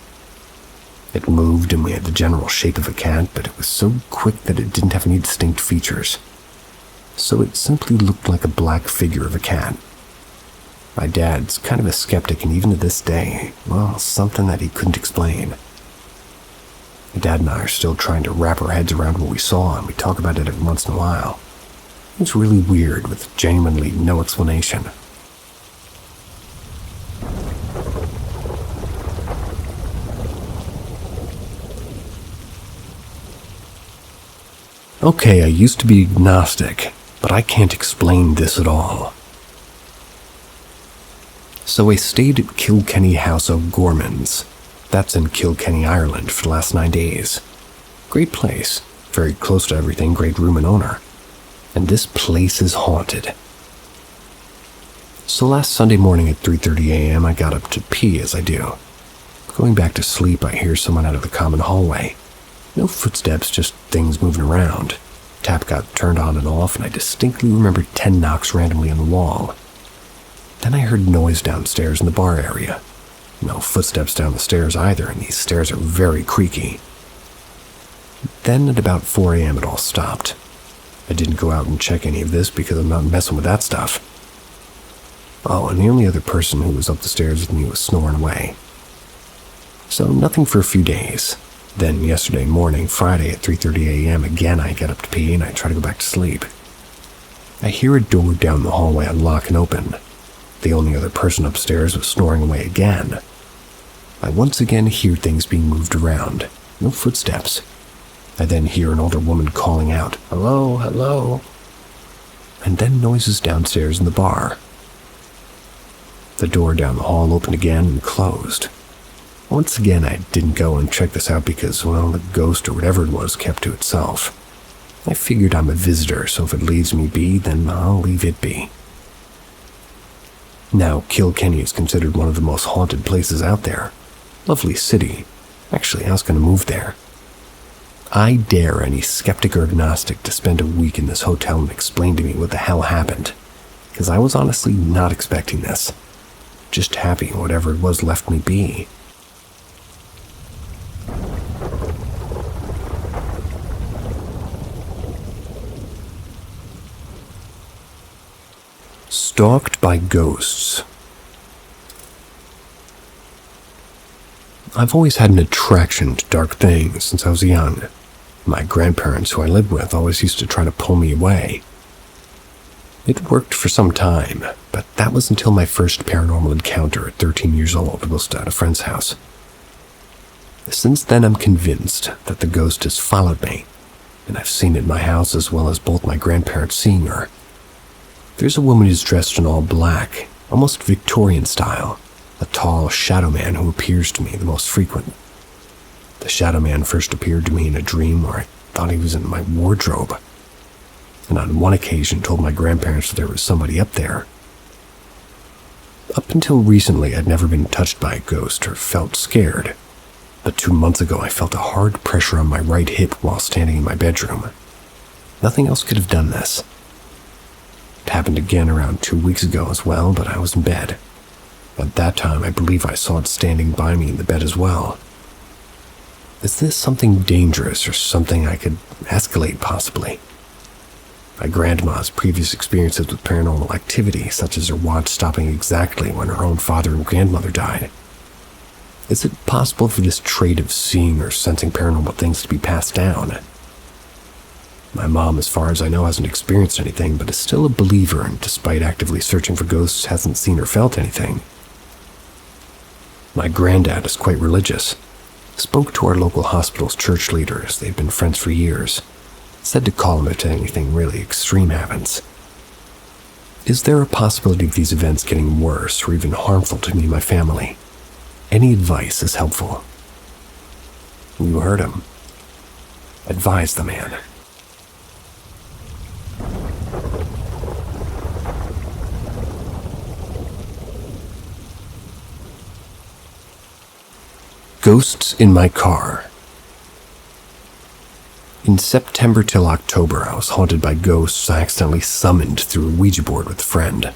It moved and we had the general shape of a cat, but it was so quick that it didn't have any distinct features. So it simply looked like a black figure of a cat. My dad's kind of a skeptic, and even to this day, well, something that he couldn't explain. My dad and I are still trying to wrap our heads around what we saw, and we talk about it every once in a while. It's really weird, with genuinely no explanation. Okay, I used to be agnostic, but I can't explain this at all. So I stayed at Kilkenny House of Gormans. That's in Kilkenny, Ireland for the last 9 days. Great place, very close to everything, great room and owner. And this place is haunted. So last Sunday morning at 3:30 a.m. I got up to pee as I do. Going back to sleep, I hear someone out of the common hallway. No footsteps, just things moving around. Tap got turned on and off, and I distinctly remember 10 knocks randomly on the wall. Then I heard noise downstairs in the bar area. No footsteps down the stairs either, and these stairs are very creaky. Then at about 4 a.m. it all stopped. I didn't go out and check any of this because I'm not messing with that stuff. Oh, and the only other person who was up the stairs with me was snoring away. So nothing for a few days. Then yesterday morning, Friday at 3:30 a.m. again I get up to pee and I try to go back to sleep. I hear a door down the hallway unlock and open. The only other person upstairs was snoring away again. I once again hear things being moved around. No footsteps. I then hear an older woman calling out, "Hello, hello." And then noises downstairs in the bar. The door down the hall opened again and closed. Once again, I didn't go and check this out because, well, the ghost or whatever it was kept to itself. I figured I'm a visitor, so if it leaves me be, then I'll leave it be. Now, Kilkenny is considered one of the most haunted places out there. Lovely city. Actually, I was going to move there. I dare any skeptic or agnostic to spend a week in this hotel and explain to me what the hell happened, because I was honestly not expecting this. Just happy whatever it was left me be. Stalked by ghosts. I've always had an attraction to dark things since I was young. My grandparents, who I lived with, always used to try to pull me away. It worked for some time, but that was until my first paranormal encounter at 13 years old was at a friend's house. Since then, I'm convinced that the ghost has followed me, and I've seen it in my house as well as both my grandparents seeing her. There's a woman who's dressed in all black, almost Victorian style, a tall shadow man who appears to me the most frequent. The shadow man first appeared to me in a dream where I thought he was in my wardrobe, and on one occasion told my grandparents that there was somebody up there. Up until recently, I'd never been touched by a ghost or felt scared, but 2 months ago I felt a hard pressure on my right hip while standing in my bedroom. Nothing else could have done this. It happened again around 2 weeks ago as well, but I was in bed. At that time, I believe I saw it standing by me in the bed as well. Is this something dangerous or something I could escalate possibly? My grandma's previous experiences with paranormal activity, such as her watch stopping exactly when her own father and grandmother died. Is it possible for this trait of seeing or sensing paranormal things to be passed down? My mom, as far as I know, hasn't experienced anything, but is still a believer, and despite actively searching for ghosts, hasn't seen or felt anything. My granddad is quite religious. Spoke to our local hospital's church leaders. They've been friends for years. Said to call him if anything really extreme happens. Is there a possibility of these events getting worse or even harmful to me and my family? Any advice is helpful. You heard him. Advise the man. Ghosts in my car. In September till October, I was haunted by ghosts I accidentally summoned through a Ouija board with a friend.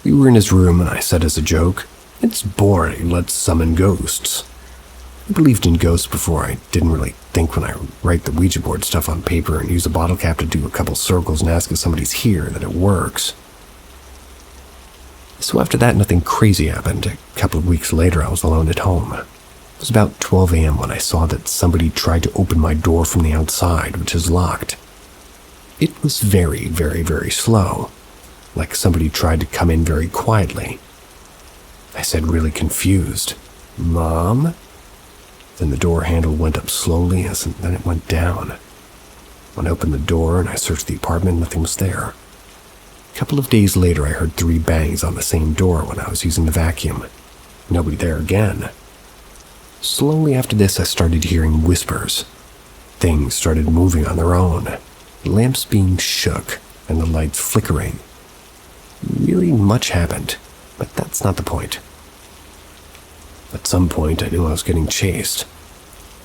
We were in his room and I said as a joke, "It's boring, let's summon ghosts." I believed in ghosts before. I didn't really think when I write the Ouija board stuff on paper and use a bottle cap to do a couple circles and ask if somebody's here that it works. So after that, nothing crazy happened. A couple of weeks later, I was alone at home. It was about 12 a.m. when I saw that somebody tried to open my door from the outside, which is locked. It was very, very, very slow, like somebody tried to come in very quietly. I said, really confused, "Mom?" Then the door handle went up slowly, and then it went down. When I opened the door and I searched the apartment, nothing was there. A couple of days later, I heard 3 bangs on the same door when I was using the vacuum. Nobody there again. Slowly after this, I started hearing whispers. Things started moving on their own, lamps being shook and the lights flickering. Really much happened, but that's not the point. At some point, I knew I was getting chased.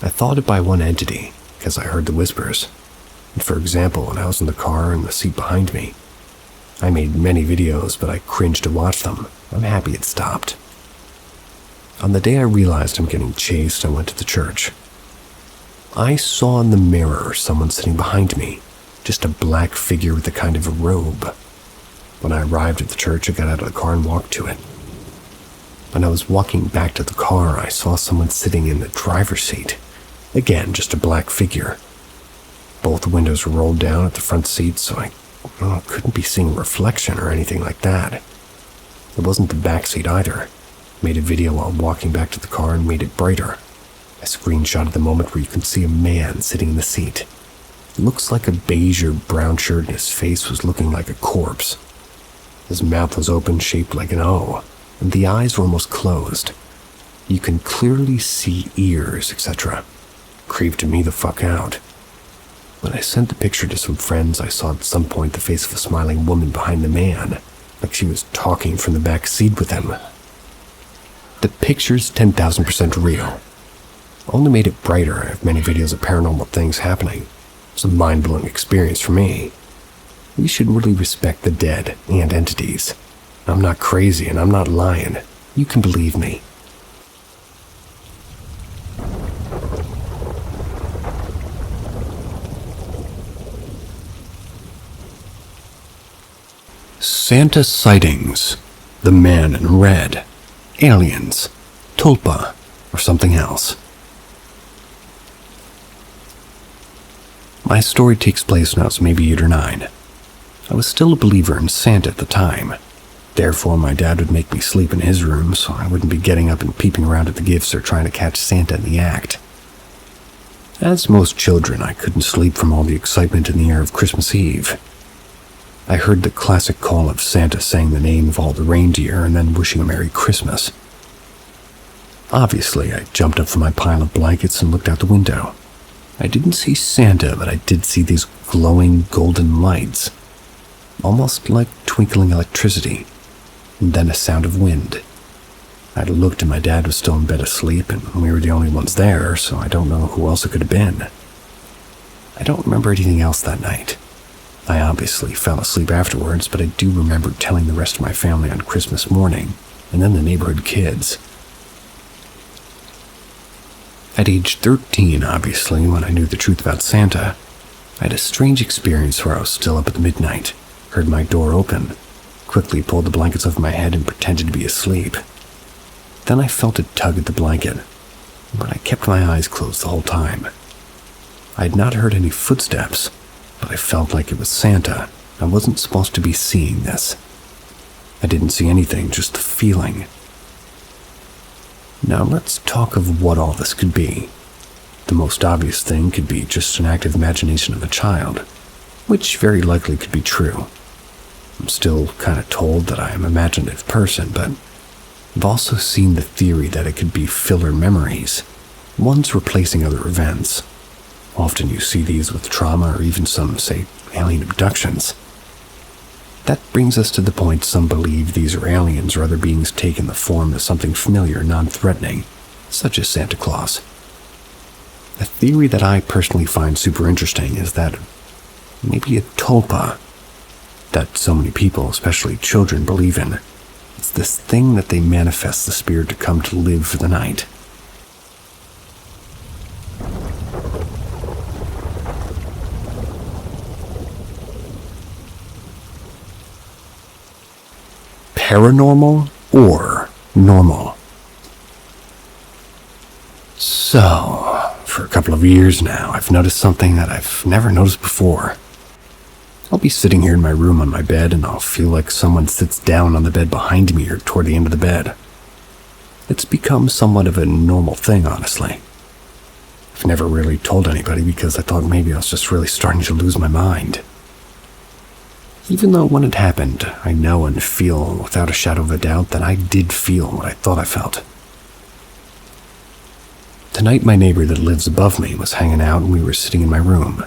I thought it by one entity, because I heard the whispers. And for example, when I was in the car and the seat behind me, I made many videos, but I cringed to watch them. I'm happy it stopped. On the day I realized I'm getting chased, I went to the church. I saw in the mirror someone sitting behind me, just a black figure with a kind of a robe. When I arrived at the church, I got out of the car and walked to it. When I was walking back to the car, I saw someone sitting in the driver's seat. Again, just a black figure. Both windows were rolled down at the front seat, so I couldn't be seeing a reflection or anything like that. It wasn't the back seat either. Made a video while walking back to the car and made it brighter. I screenshotted the moment where you can see a man sitting in the seat. It looks like a beige or brown shirt and his face was looking like a corpse. His mouth was open, shaped like an O, and the eyes were almost closed. You can clearly see ears, etc. Creeped me the fuck out. When I sent the picture to some friends, I saw at some point the face of a smiling woman behind the man, like she was talking from the back seat with him. The picture's 10,000% real. Only made it brighter. I have many videos of paranormal things happening. It's a mind-blowing experience for me. We should really respect the dead and entities. I'm not crazy and I'm not lying. You can believe me. Santa sightings. The man in red. Aliens. Tulpa. Or something else. My story takes place when I was maybe 8 or 9. I was still a believer in Santa at the time. Therefore, my dad would make me sleep in his room so I wouldn't be getting up and peeping around at the gifts or trying to catch Santa in the act. As most children, I couldn't sleep from all the excitement in the air of Christmas Eve. I heard the classic call of Santa saying the name of all the reindeer and then wishing a Merry Christmas. Obviously, I jumped up from my pile of blankets and looked out the window. I didn't see Santa, but I did see these glowing golden lights, almost like twinkling electricity, and then a sound of wind. I looked and my dad was still in bed asleep, and we were the only ones there, so I don't know who else it could have been. I don't remember anything else that night. I obviously fell asleep afterwards, but I do remember telling the rest of my family on Christmas morning, and then the neighborhood kids. At age 13, obviously, when I knew the truth about Santa, I had a strange experience where I was still up at midnight, heard my door open, quickly pulled the blankets over my head and pretended to be asleep. Then I felt a tug at the blanket, but I kept my eyes closed the whole time. I had not heard any footsteps, but I felt like it was Santa. I wasn't supposed to be seeing this. I didn't see anything, just the feeling. Now let's talk of what all this could be. The most obvious thing could be just an active imagination of a child, which very likely could be true. I'm still kind of told that I am an imaginative person, but I've also seen the theory that it could be filler memories, ones replacing other events. Often you see these with trauma or even some, say, alien abductions. That brings us to the point some believe these are aliens or other beings taking the form of something familiar, non-threatening, such as Santa Claus. A theory that I personally find super interesting is that maybe a tulpa, that so many people, especially children, believe in. It's this thing that they manifest the spirit to come to live for the night. Paranormal or normal? So, for a couple of years now, I've noticed something that I've never noticed before. I'll be sitting here in my room on my bed and I'll feel like someone sits down on the bed behind me or toward the end of the bed. It's become somewhat of a normal thing, honestly. I've never really told anybody because I thought maybe I was just really starting to lose my mind. Even though when it happened, I know and feel without a shadow of a doubt that I did feel what I thought I felt. Tonight, my neighbor that lives above me was hanging out and we were sitting in my room.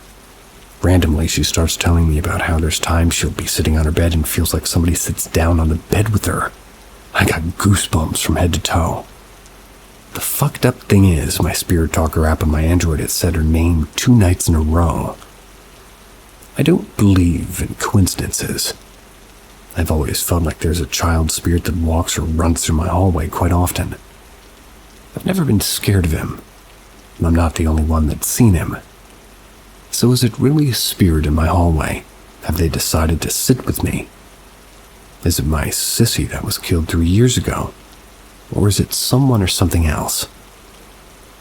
Randomly, she starts telling me about how there's times she'll be sitting on her bed and feels like somebody sits down on the bed with her. I got goosebumps from head to toe. The fucked up thing is, my Spirit Talker app on my Android has said her name 2 nights in a row. I don't believe in coincidences. I've always felt like there's a child spirit that walks or runs through my hallway quite often. I've never been scared of him, and I'm not the only one that's seen him. So is it really a spirit in my hallway? Have they decided to sit with me? Is it my sissy that was killed 3 years ago? Or is it someone or something else?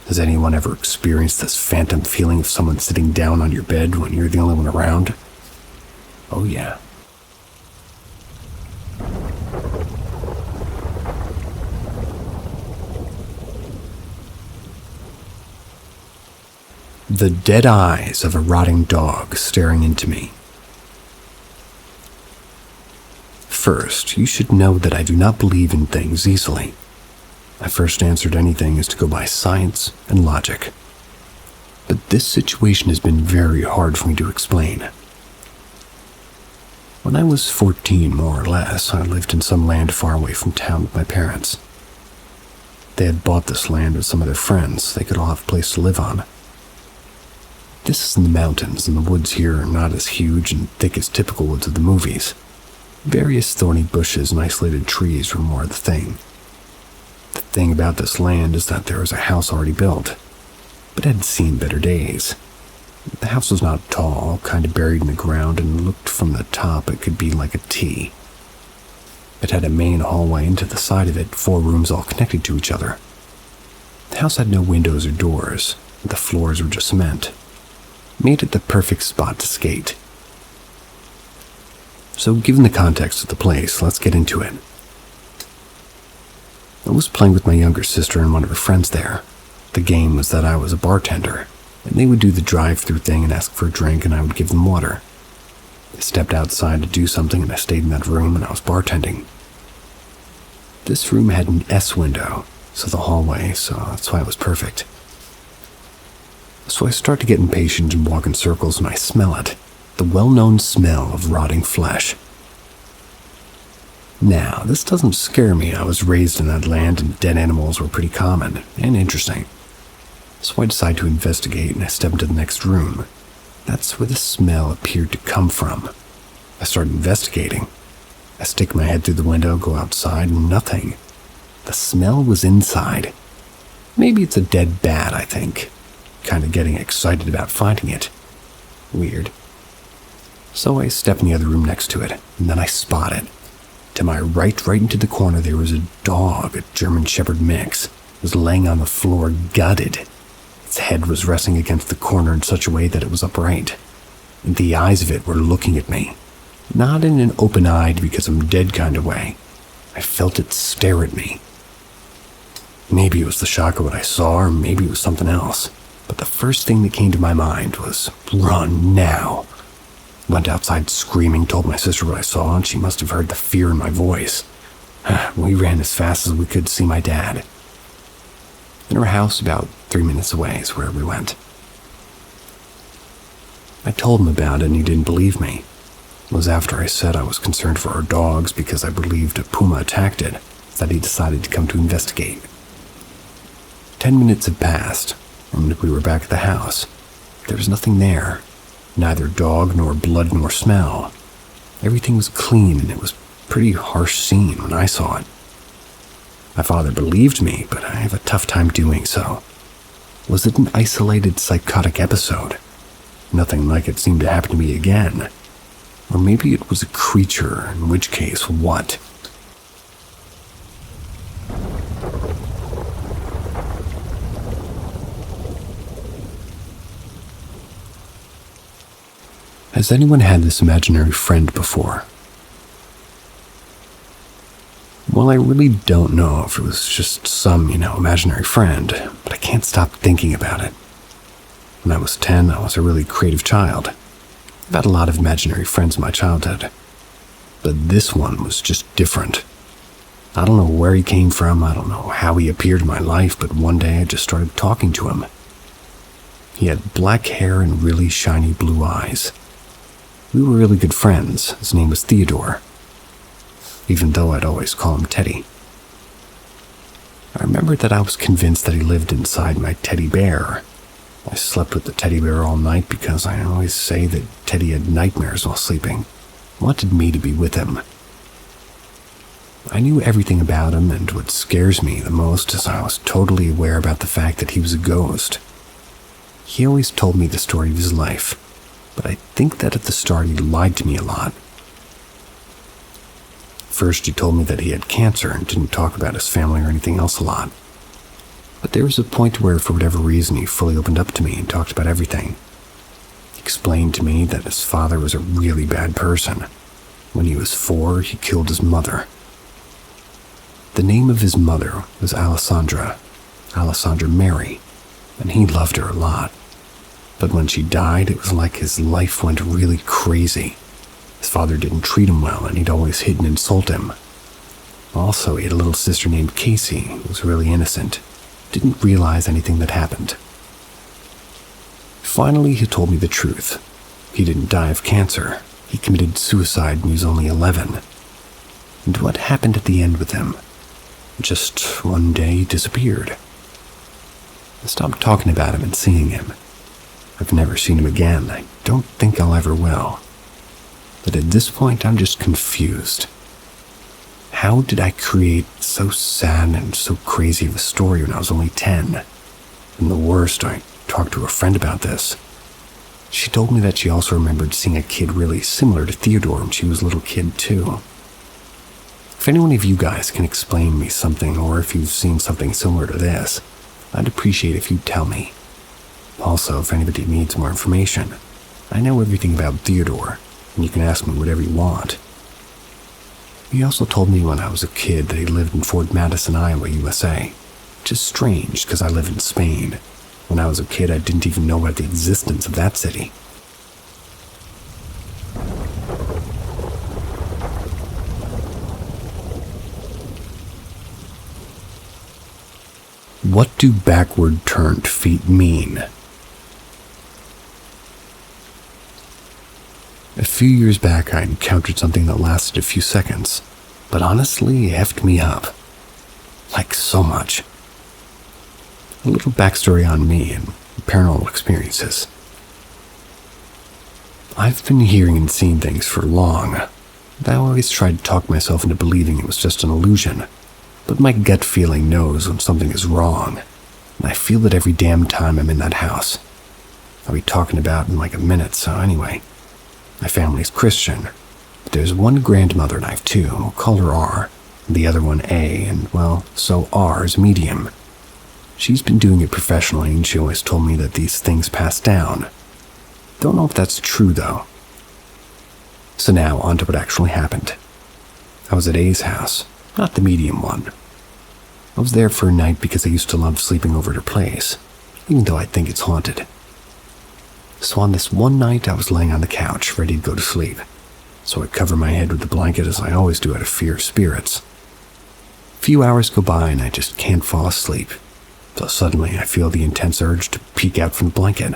Has anyone ever experienced this phantom feeling of someone sitting down on your bed when you're the only one around? Oh yeah. The dead eyes of a rotting dog staring into me. First, you should know that I do not believe in things easily. My first answer to anything is to go by science and logic. But this situation has been very hard for me to explain. When I was 14, more or less, I lived in some land far away from town with my parents. They had bought this land with some of their friends. They could all have a place to live on. This is in the mountains, and the woods here are not as huge and thick as typical woods of the movies. Various thorny bushes and isolated trees were more the thing. The thing about this land is that there was a house already built, but it had seen better days. The house was not tall, kind of buried in the ground, and looked from the top it could be like a T. It had a main hallway into the side of it, 4 rooms all connected to each other. The house had no windows or doors. The floors were just cement. Made it the perfect spot to skate. So given the context of the place, let's get into it. I was playing with my younger sister and one of her friends there. The game was that I was a bartender, and they would do the drive-through thing and ask for a drink, and I would give them water. I stepped outside to do something, and I stayed in that room, and I was bartending. This room had an S window, so the hallway, so that's why it was perfect. So I start to get impatient and walk in circles, and I smell it. The well-known smell of rotting flesh. Now, this doesn't scare me. I was raised in that land, and dead animals were pretty common and interesting. So I decide to investigate, and I step into the next room. That's where the smell appeared to come from. I start investigating. I stick my head through the window, go outside, and nothing. The smell was inside. Maybe it's a dead bat, I think. Kind of getting excited about finding it. Weird. So I step in the other room next to it, and then I spot it. To my right into the corner, there was a dog, a German Shepherd mix. It was laying on the floor, gutted. Its head was resting against the corner in such a way that it was upright. And the eyes of it were looking at me. Not in an open-eyed because I'm dead kind of way. I felt it stare at me. Maybe it was the shock of what I saw, or maybe it was something else. But the first thing that came to my mind was, run now. Went outside screaming, told my sister what I saw, and she must have heard the fear in my voice. We ran as fast as we could to see my dad. In our house, about 3 minutes away, is where we went. I told him about it, and he didn't believe me. It was after I said I was concerned for our dogs because I believed a puma attacked it that he decided to come to investigate. 10 minutes had passed, and we were back at the house. There was nothing there. Neither dog, nor blood, nor smell. Everything was clean, and it was a pretty harsh scene when I saw it. My father believed me, but I have a tough time doing so. Was it an isolated psychotic episode? Nothing like it seemed to happen to me again. Or maybe it was a creature, in which case, what? Has anyone had this imaginary friend before? Well, I really don't know if it was just some, imaginary friend, but I can't stop thinking about it. When I was 10, I was a really creative child. I've had a lot of imaginary friends in my childhood, but this one was just different. I don't know where he came from, I don't know how he appeared in my life, but one day I just started talking to him. He had black hair and really shiny blue eyes. We were really good friends. His name was Theodore, even though I'd always call him Teddy. I remember that I was convinced that he lived inside my teddy bear. I slept with the teddy bear all night because I always say that Teddy had nightmares while sleeping, wanted me to be with him. I knew everything about him, and what scares me the most is I was totally aware about the fact that he was a ghost. He always told me the story of his life, but I think that at the start he lied to me a lot. First, he told me that he had cancer and didn't talk about his family or anything else a lot. But there was a point where, for whatever reason, he fully opened up to me and talked about everything. He explained to me that his father was a really bad person. When he was 4, he killed his mother. The name of his mother was Alessandra Mary, and he loved her a lot. But when she died, it was like his life went really crazy. His father didn't treat him well, and he'd always hit and insult him. Also, he had a little sister named Casey, who was really innocent, didn't realize anything that happened. Finally, he told me the truth. He didn't die of cancer. He committed suicide when he was only 11. And what happened at the end with him? Just one day he disappeared. I stopped talking about him and seeing him. I've never seen him again. I don't think I'll ever will. But at this point, I'm just confused. How did I create so sad and so crazy of a story when I was only 10? And the worst, I talked to a friend about this. She told me that she also remembered seeing a kid really similar to Theodore when she was a little kid too. If any one of you guys can explain me something, or if you've seen something similar to this, I'd appreciate if you'd tell me. Also, if anybody needs more information, I know everything about Theodore, and you can ask me whatever you want. He also told me when I was a kid that he lived in Fort Madison, Iowa, USA, which is strange because I live in Spain. When I was a kid, I didn't even know about the existence of that city. What do backward-turned feet mean? A few years back, I encountered something that lasted a few seconds, but honestly, it effed me up. Like so much. A little backstory on me and paranormal experiences. I've been hearing and seeing things for long. I always tried to talk myself into believing it was just an illusion, but my gut feeling knows when something is wrong, and I feel it every damn time I'm in that house. I'll be talking about it in like a minute, so anyway. My family's Christian, but there's one grandmother and I have two. We'll call her R, and the other one A, and well, so R is medium. She's been doing it professionally, and she always told me that these things pass down. Don't know if that's true, though. So now, on to what actually happened. I was at A's house, not the medium one. I was there for a night because I used to love sleeping over at her place, even though I think it's haunted. So on this one night, I was laying on the couch, ready to go to sleep. So I cover my head with the blanket as I always do out of fear of spirits. A few hours go by and I just can't fall asleep. So suddenly I feel the intense urge to peek out from the blanket.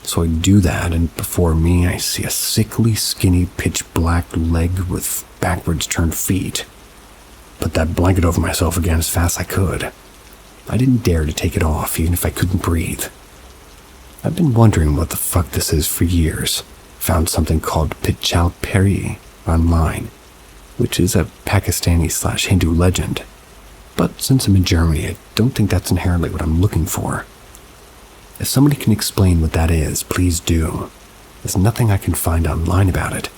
So I do that, and before me I see a sickly, skinny, pitch-black leg with backwards turned feet. Put that blanket over myself again as fast as I could. I didn't dare to take it off, even if I couldn't breathe. I've been wondering what the fuck this is for years. Found something called Pichal Peri online, which is a Pakistani/Hindu legend. But since I'm in Germany, I don't think that's inherently what I'm looking for. If somebody can explain what that is, please do. There's nothing I can find online about it.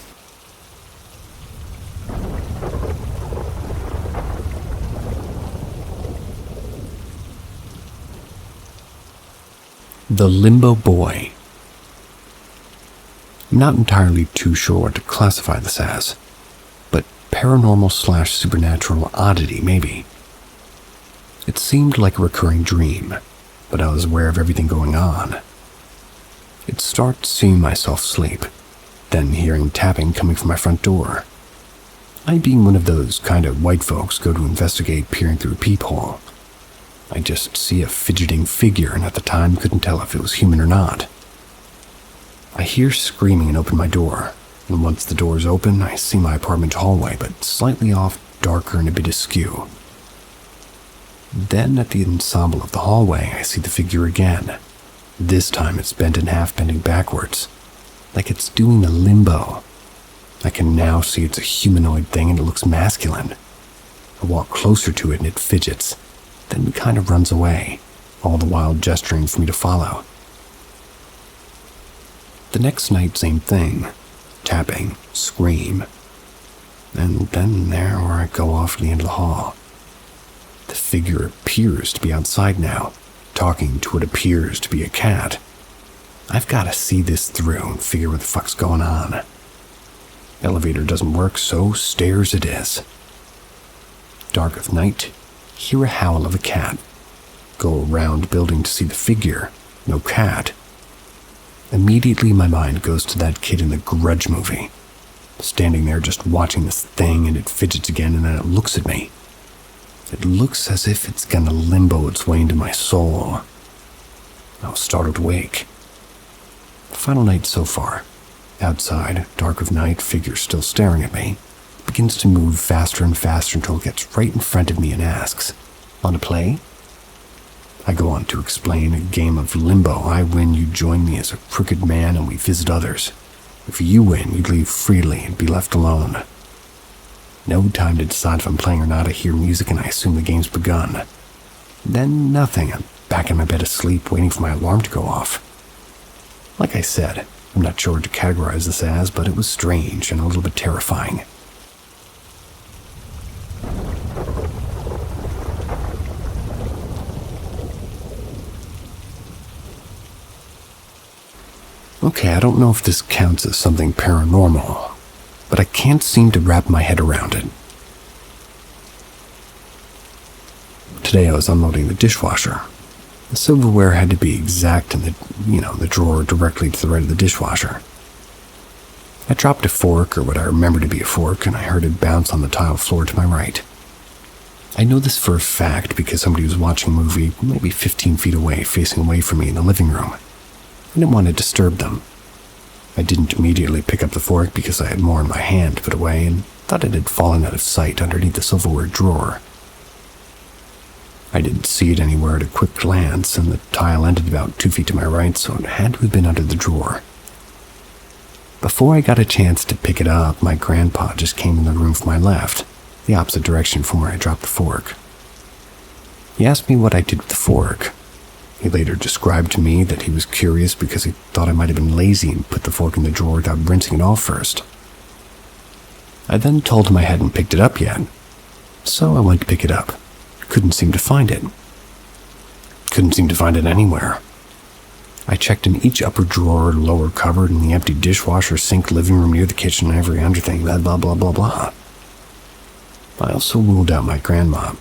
The Limbo Boy. I'm not entirely too sure what to classify this as, but paranormal/supernatural oddity, maybe. It seemed like a recurring dream, but I was aware of everything going on. It started seeing myself sleep, then hearing tapping coming from my front door. I, being one of those kind of white folks, go to investigate peering through a peephole. I just see a fidgeting figure and at the time couldn't tell if it was human or not. I hear screaming and open my door, and once the door is open, I see my apartment hallway, but slightly off, darker and a bit askew. Then at the ensemble of the hallway, I see the figure again. This time it's bent in half, bending backwards, like it's doing a limbo. I can now see it's a humanoid thing and it looks masculine. I walk closer to it and it fidgets, then kind of runs away, all the while gesturing for me to follow. The next night, same thing. Tapping, scream. And then there where I go off to the end of the hall. The figure appears to be outside now, talking to what appears to be a cat. I've got to see this through and figure what the fuck's going on. Elevator doesn't work, so stairs it is. Dark of night, hear a howl of a cat. Go around building to see the figure, no cat. Immediately my mind goes to that kid in the Grudge movie. Standing there just watching this thing and it fidgets again and then it looks at me. It looks as if it's gonna limbo its way into my soul. I was startled awake. Final night so far. Outside, dark of night, figure still staring at me. It begins to move faster and faster until it gets right in front of me and asks, "Want to play?" I go on to explain a game of limbo. I win, you join me as a crooked man and we visit others. If you win, you leave freely and be left alone. No time to decide if I'm playing or not. I hear music and I assume the game's begun. Then nothing. I'm back in my bed asleep, waiting for my alarm to go off. Like I said, I'm not sure what to categorize this as, but it was strange and a little bit terrifying. Okay, I don't know if this counts as something paranormal, but I can't seem to wrap my head around it. Today I was unloading the dishwasher. The silverware had to be exact in the drawer directly to the right of the dishwasher. I dropped a fork, or what I remember to be a fork, and I heard it bounce on the tile floor to my right. I know this for a fact because somebody was watching a movie maybe 15 feet away, facing away from me in the living room. I didn't want to disturb them. I didn't immediately pick up the fork because I had more in my hand to put away and thought it had fallen out of sight underneath the silverware drawer. I didn't see it anywhere at a quick glance, and the tile ended about 2 feet to my right, so it had to have been under the drawer. Before I got a chance to pick it up, my grandpa just came in the room from my left, the opposite direction from where I dropped the fork. He asked me what I did with the fork. He later described to me that he was curious because he thought I might have been lazy and put the fork in the drawer without rinsing it off first. I then told him I hadn't picked it up yet, so I went to pick it up. Couldn't seem to find it. Couldn't seem to find it anywhere. I checked in each upper drawer, lower cupboard, in the empty dishwasher, sink, living room, near the kitchen, every underthing, blah, blah, blah, blah, blah. I also ruled out my grandma,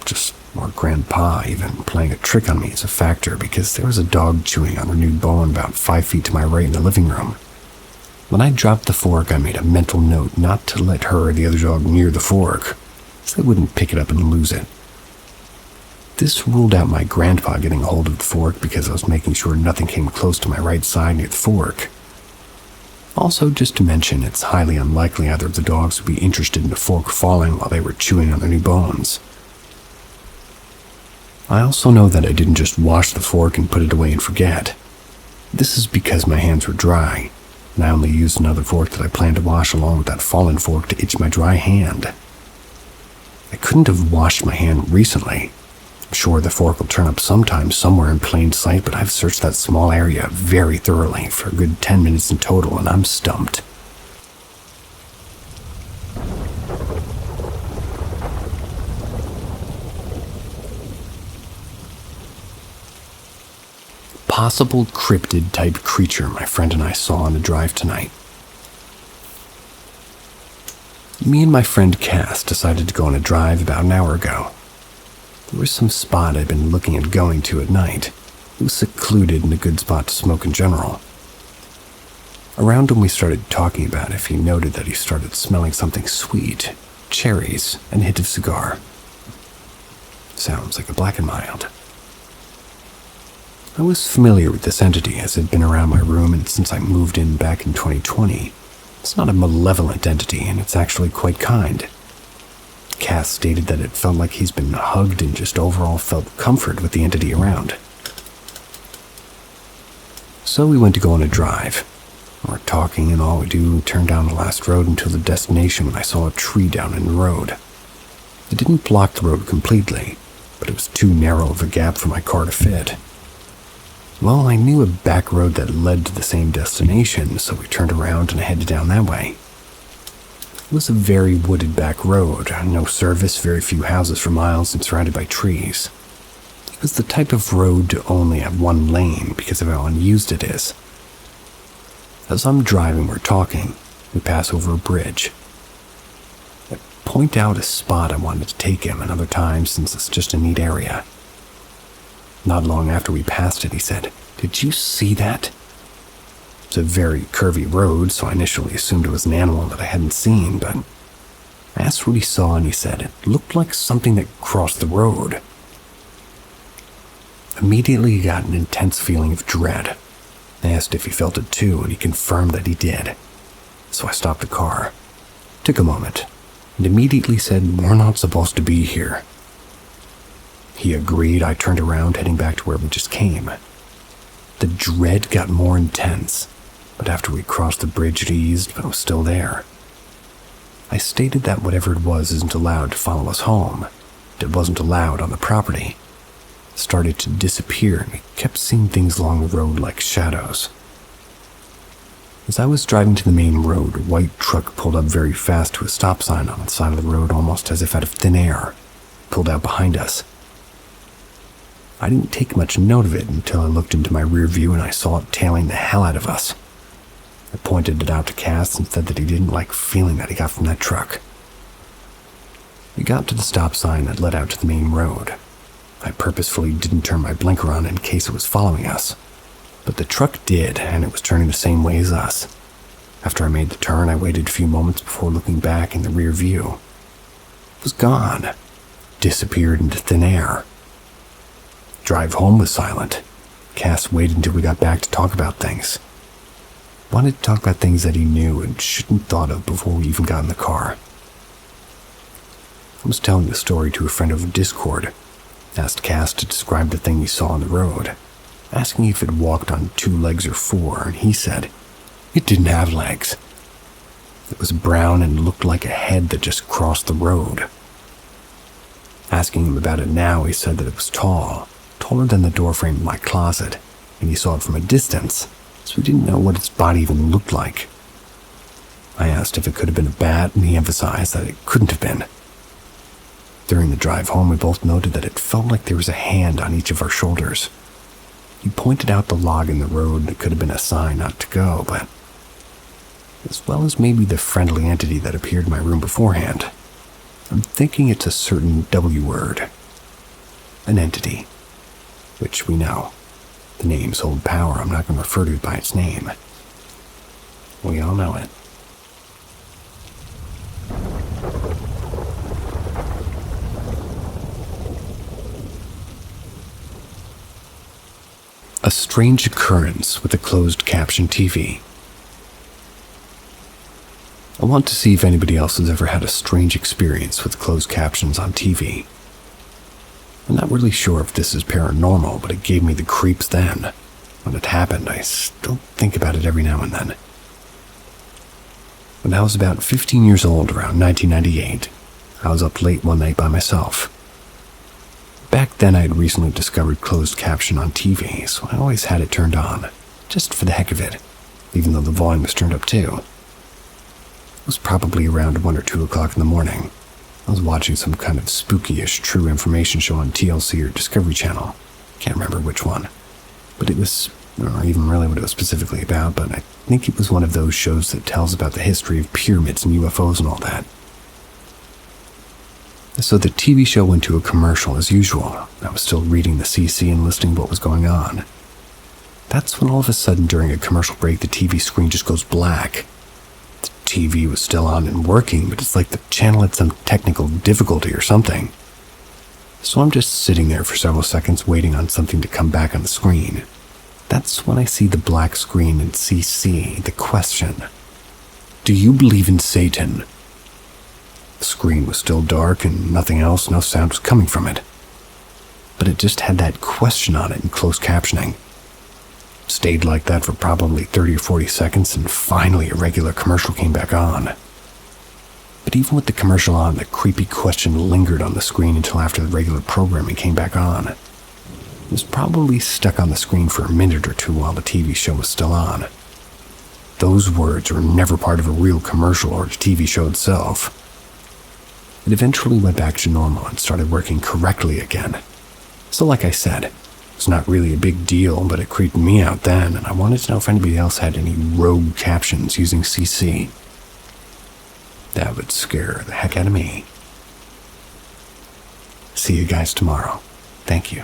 or grandpa even, playing a trick on me as a factor because there was a dog chewing on her new bone about 5 feet to my right in the living room. When I dropped the fork, I made a mental note not to let her or the other dog near the fork, so they wouldn't pick it up and lose it. This ruled out my grandpa getting a hold of the fork because I was making sure nothing came close to my right side near the fork. Also, just to mention, it's highly unlikely either of the dogs would be interested in the fork falling while they were chewing on their new bones. I also know that I didn't just wash the fork and put it away and forget. This is because my hands were dry, and I only used another fork that I planned to wash along with that fallen fork to itch my dry hand. I couldn't have washed my hand recently. I'm sure the fork will turn up sometime somewhere in plain sight, but I've searched that small area very thoroughly for a good 10 minutes in total, and I'm stumped. Possible cryptid-type creature my friend and I saw on the drive tonight. Me and my friend Cass decided to go on a drive about an hour ago. There was some spot I'd been looking at going to at night. It was secluded and a good spot to smoke in general. Around him we started talking about if he noted that he started smelling something sweet, cherries, and a hint of cigar. Sounds like a Black and Mild. I was familiar with this entity as it had been around my room, and since I moved in back in 2020, it's not a malevolent entity, and it's actually quite kind. Cass stated that it felt like he's been hugged and just overall felt comfort with the entity around. So we went to go on a drive. We were talking, and all we do turned down the last road until the destination when I saw a tree down in the road. It didn't block the road completely, but it was too narrow of a gap for my car to fit. Well, I knew a back road that led to the same destination, so we turned around and headed down that way. It was a very wooded back road, no service, very few houses for miles, and surrounded by trees. It was the type of road to only have one lane because of how unused it is. As I'm driving, we're talking. We pass over a bridge. I point out a spot I wanted to take him another time since it's just a neat area. Not long after we passed it, he said, "Did you see that?" It's a very curvy road, so I initially assumed it was an animal that I hadn't seen, but I asked what he saw, and he said it looked like something that crossed the road. Immediately, he got an intense feeling of dread. I asked if he felt it too, and he confirmed that he did. So I stopped the car. Took a moment, and immediately said, "We're not supposed to be here." He agreed. I turned around, heading back to where we just came. The dread got more intense, but after we crossed the bridge it eased, but it was still there. I stated that whatever it was isn't allowed to follow us home. It wasn't allowed on the property. It started to disappear, and we kept seeing things along the road like shadows. As I was driving to the main road, a white truck pulled up very fast to a stop sign on the side of the road, almost as if out of thin air. Pulled out behind us. I didn't take much note of it until I looked into my rear view and I saw it tailing the hell out of us. I pointed it out to Cass and said that he didn't like feeling that he got from that truck. We got to the stop sign that led out to the main road. I purposefully didn't turn my blinker on in case it was following us, but the truck did, and it was turning the same way as us. After I made the turn, I waited a few moments before looking back in the rear view. It was gone. Disappeared into thin air. Drive home was silent. Cass waited until we got back to talk about things. Wanted to talk about things that he knew and shouldn't thought of before we even got in the car. I was telling the story to a friend over Discord. Asked Cass to describe the thing he saw on the road, asking if it walked on 2 legs or 4, and he said it didn't have legs. It was brown and looked like a head that just crossed the road. Asking him about it now, he said that it was tall, taller than the doorframe of my closet, and he saw it from a distance, so he didn't know what its body even looked like. I asked if it could have been a bat, and he emphasized that it couldn't have been. During the drive home, we both noted that it felt like there was a hand on each of our shoulders. He pointed out the log in the road that could have been a sign not to go, but as well as maybe the friendly entity that appeared in my room beforehand, I'm thinking it's a certain W word. An entity. Which we know. The names hold power. I'm not going to refer to it by its name. We all know it. A strange occurrence with a closed caption TV. I want to see if anybody else has ever had a strange experience with closed captions on TV. I'm not really sure if this is paranormal, but it gave me the creeps then. When it happened, I still think about it every now and then. When I was about 15 years old, around 1998, I was up late one night by myself. Back then, I had recently discovered closed caption on TV, so I always had it turned on, just for the heck of it, even though the volume was turned up too. It was probably around 1 or 2 o'clock in the morning. I was watching some kind of spooky-ish true information show on TLC or Discovery Channel. Can't remember which one. But it was, or even really what it was specifically about, but I think it was one of those shows that tells about the history of pyramids and UFOs and all that. So the TV show went to a commercial as usual. I was still reading the CC and listening to what was going on. That's when all of a sudden during a commercial break the TV screen just goes black. The TV was still on and working, but it's like the channel had some technical difficulty or something. So I'm just sitting there for several seconds waiting on something to come back on the screen. That's when I see the black screen in CC, the question. Do you believe in Satan? The screen was still dark and nothing else, no sound was coming from it. But it just had that question on it in closed captioning. Stayed like that for probably 30 or 40 seconds, and finally a regular commercial came back on. But even with the commercial on, the creepy question lingered on the screen until after the regular programming came back on. It was probably stuck on the screen for a minute or two while the TV show was still on. Those words were never part of a real commercial or the TV show itself. It eventually went back to normal and started working correctly again. So like I said, it's not really a big deal, but it creeped me out then, and I wanted to know if anybody else had any rogue captions using CC. That would scare the heck out of me. See you guys tomorrow. Thank you.